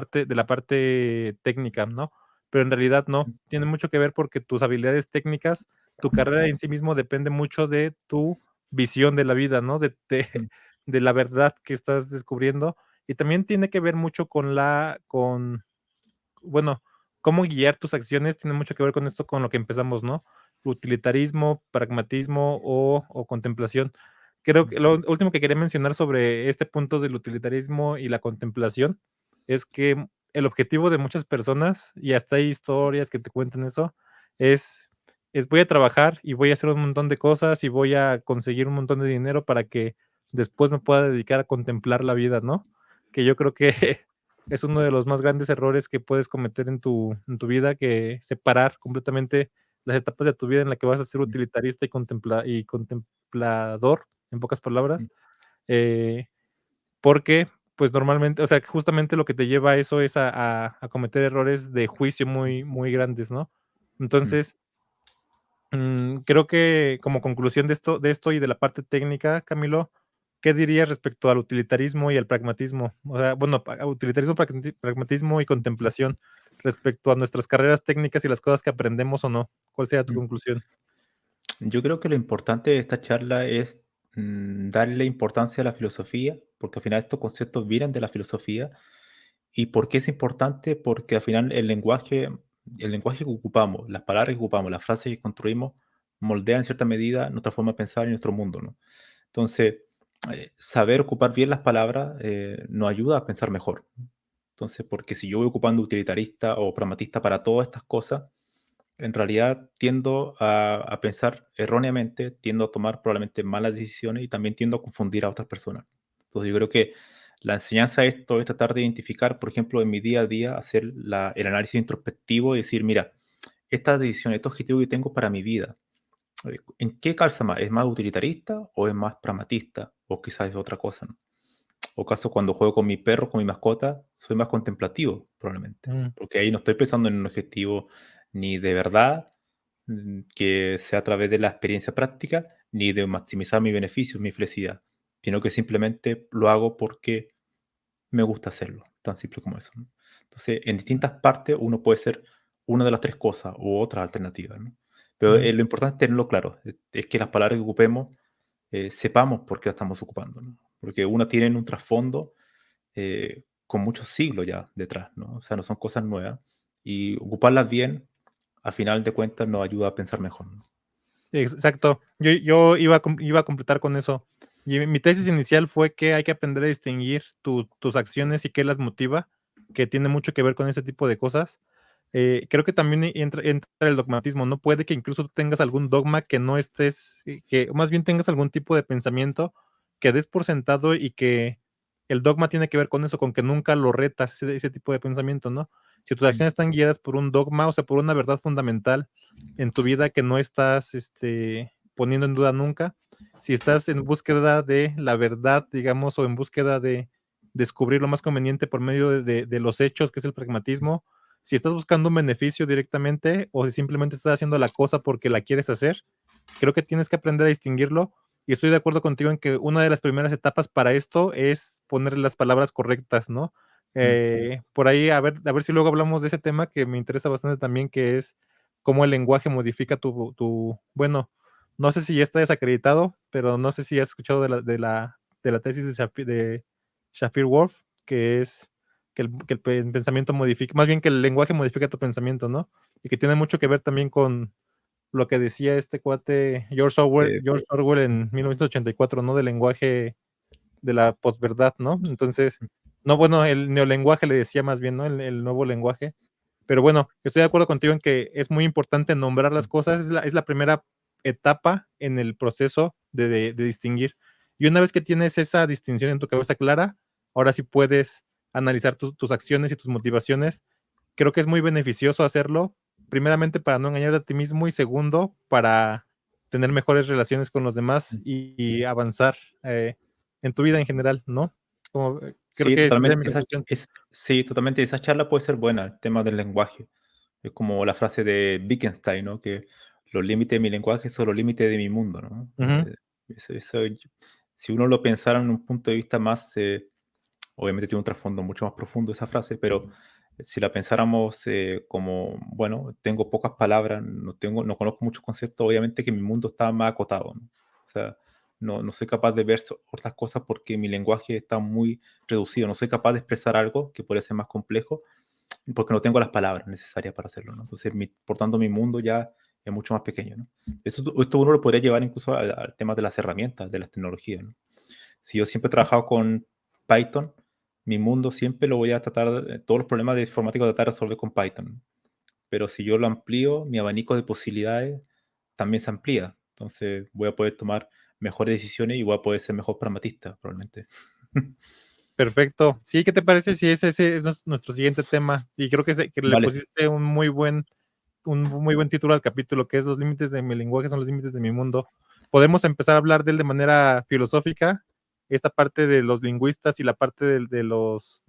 parte técnica, ¿no? Pero en realidad no, mm, tiene mucho que ver porque tus habilidades técnicas, tu carrera en sí mismo depende mucho de tu visión de la vida, ¿no? De de mm, de la verdad que estás descubriendo, y también tiene que ver mucho bueno, cómo guiar tus acciones tiene mucho que ver con esto, con lo que empezamos, ¿no? Utilitarismo, pragmatismo o contemplación. Creo mm, que lo último que quería mencionar sobre este punto del utilitarismo y la contemplación es que el objetivo de muchas personas, y hasta hay historias que te cuentan eso, es, voy a trabajar y voy a hacer un montón de cosas y voy a conseguir un montón de dinero para que después me pueda dedicar a contemplar la vida, ¿no? Que yo creo que es uno de los más grandes errores que puedes cometer en tu vida, que separar completamente las etapas de tu vida en la que vas a ser mm, utilitarista y contemplador, en pocas mm, palabras, eh, porque, pues, normalmente, o sea, que justamente lo que te lleva a eso es a cometer errores de juicio muy muy grandes, ¿no? mm. Entonces, creo que como conclusión de esto y de la parte técnica, Camilo, ¿qué dirías respecto al utilitarismo y al pragmatismo? O sea, bueno, utilitarismo, pragmatismo y contemplación respecto a nuestras carreras técnicas y las cosas que aprendemos o no. ¿Cuál sería tu Mm. conclusión? Yo creo que lo importante de esta charla es darle importancia a la filosofía, porque al final estos conceptos vienen de la filosofía. ¿Y por qué es importante? Porque al final el lenguaje el lenguaje que ocupamos, las palabras que ocupamos, las frases que construimos, moldean en cierta medida nuestra forma de pensar y nuestro mundo, ¿no? Entonces, saber ocupar bien las palabras nos ayuda a pensar mejor. Entonces, porque si yo voy ocupando utilitarista o pragmatista para todas estas cosas, en realidad tiendo a pensar erróneamente, tiendo a tomar probablemente malas decisiones y también tiendo a confundir a otras personas. Entonces yo creo que la enseñanza de esto es tratar de identificar, por ejemplo, en mi día a día, hacer el análisis introspectivo y decir, mira, esta decisión, este objetivo que tengo para mi vida, ¿en qué calza más? ¿Es más utilitarista o es más pragmatista? O quizás es otra cosa, ¿no? O caso cuando juego con mi perro, con mi mascota, soy más contemplativo, probablemente. Mm, Porque ahí no estoy pensando en un objetivo ni de verdad, que sea a través de la experiencia práctica, ni de maximizar mis beneficios, mi felicidad, sino que simplemente lo hago porque me gusta hacerlo, tan simple como eso, ¿no? Entonces, en distintas partes uno puede ser una de las 3 cosas u otras alternativas, ¿no? Pero, mm. lo importante es tenerlo claro, es que las palabras que ocupemos, sepamos por qué las estamos ocupando, ¿no? Porque unas tienen un trasfondo, con muchos siglos ya detrás, ¿no? O sea, no son cosas nuevas, y ocuparlas bien, al final de cuentas, nos ayuda a pensar mejor, ¿no? Exacto. Yo iba a completar con eso. Y mi tesis inicial fue que hay que aprender a distinguir tus acciones y qué las motiva, que tiene mucho que ver con ese tipo de cosas. Creo que también entra el dogmatismo, ¿no? Puede que incluso tú tengas algún dogma que no estés, que más bien tengas algún tipo de pensamiento que des por sentado y que el dogma tiene que ver con eso, con que nunca lo retas, ese tipo de pensamiento, ¿no? Si tus Mm, acciones están guiadas por un dogma, o sea, por una verdad fundamental en tu vida que no estás poniendo en duda nunca. Si estás en búsqueda de la verdad, digamos, o en búsqueda de descubrir lo más conveniente por medio de los hechos, que es el pragmatismo, si estás buscando un beneficio directamente o si simplemente estás haciendo la cosa porque la quieres hacer, creo que tienes que aprender a distinguirlo. Y estoy de acuerdo contigo en que una de las primeras etapas para esto es poner las palabras correctas, ¿no? mm. Por ahí, a ver si luego hablamos de ese tema que me interesa bastante también, que es cómo el lenguaje modifica bueno, no sé si ya está desacreditado, pero no sé si has escuchado de la tesis de Shafir-Wolf, que es que el pensamiento modifica, más bien que el lenguaje modifica tu pensamiento, ¿no? Y que tiene mucho que ver también con lo que decía este cuate George Orwell, Eh, George Orwell en 1984, ¿no? Del lenguaje de la posverdad, ¿no? Entonces, no, bueno, el neolenguaje le decía más bien, ¿no? El nuevo lenguaje. Pero bueno, estoy de acuerdo contigo en que es muy importante nombrar las cosas, es la primera etapa en el proceso de distinguir. Y una vez que tienes esa distinción en tu cabeza clara, ahora sí puedes analizar tus acciones y tus motivaciones. Creo que es muy beneficioso hacerlo, primeramente para no engañar a ti mismo y segundo, para tener mejores relaciones con los demás y avanzar en tu vida en general, ¿no? Creo Sí, que esa sería totalmente. mi conclusión. Sí, totalmente. Esa charla puede ser buena, el tema del lenguaje. Es como la frase de Wittgenstein, ¿no? Que los límites de mi lenguaje son los límites de mi mundo, ¿no? Ujú. Si uno lo pensara en un punto de vista más, obviamente tiene un trasfondo mucho más profundo esa frase, pero si la pensáramos como, bueno, tengo pocas palabras, no conozco muchos conceptos, obviamente que mi mundo está más acotado, ¿no? O sea, no soy capaz de ver otras cosas porque mi lenguaje está muy reducido, no soy capaz de expresar algo que puede ser más complejo porque no tengo las palabras necesarias para hacerlo, ¿no? Entonces, por tanto, mi mundo ya es mucho más pequeño, ¿no? Esto uno lo podría llevar incluso al tema de las herramientas, de las tecnologías, ¿no? Si yo siempre he trabajado con Python, mi mundo siempre lo voy a tratar, todos los problemas de informática tratar de resolver con Python. Pero si yo lo amplío, mi abanico de posibilidades también se amplía. Entonces voy a poder tomar mejores decisiones y voy a poder ser mejor pragmatista, probablemente. Perfecto. Sí, ¿qué te parece si ese es nuestro siguiente tema? Y creo que le Vale, pusiste un muy buen título al capítulo, que es Los límites de mi lenguaje son los límites de mi mundo. Podemos empezar a hablar de él de manera filosófica, esta parte de los lingüistas y la parte de los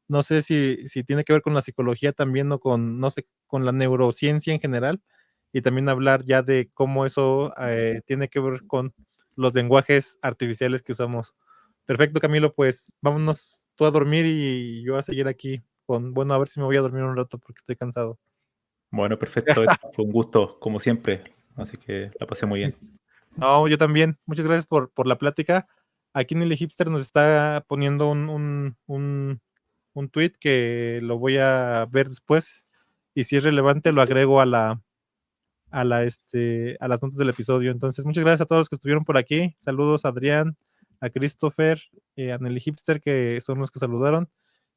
no sé si tiene que ver con la psicología también o con, no sé, con la neurociencia en general, y también hablar ya de cómo eso tiene que ver con los lenguajes artificiales que usamos. Perfecto, Camilo, pues vámonos tú a dormir y yo a seguir aquí bueno, a ver si me voy a dormir un rato porque estoy cansado. bueno, perfecto. Fue un gusto, como siempre. Así que la pasé muy bien. No, yo también. Muchas gracias por la plática. Aquí Nile Hipster nos está poniendo un tweet que lo voy a ver después. y si es relevante lo agrego a las notas del episodio. Entonces, muchas gracias a todos los que estuvieron por aquí. Saludos a Adrián, a Christopher, a Nelly Hipster, que son los que saludaron.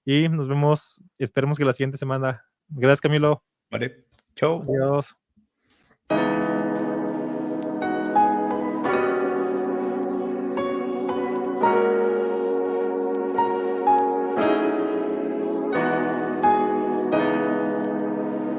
Y nos vemos, esperemos que la siguiente semana. Gracias, Camilo. ¿Vale? Chao. Adiós.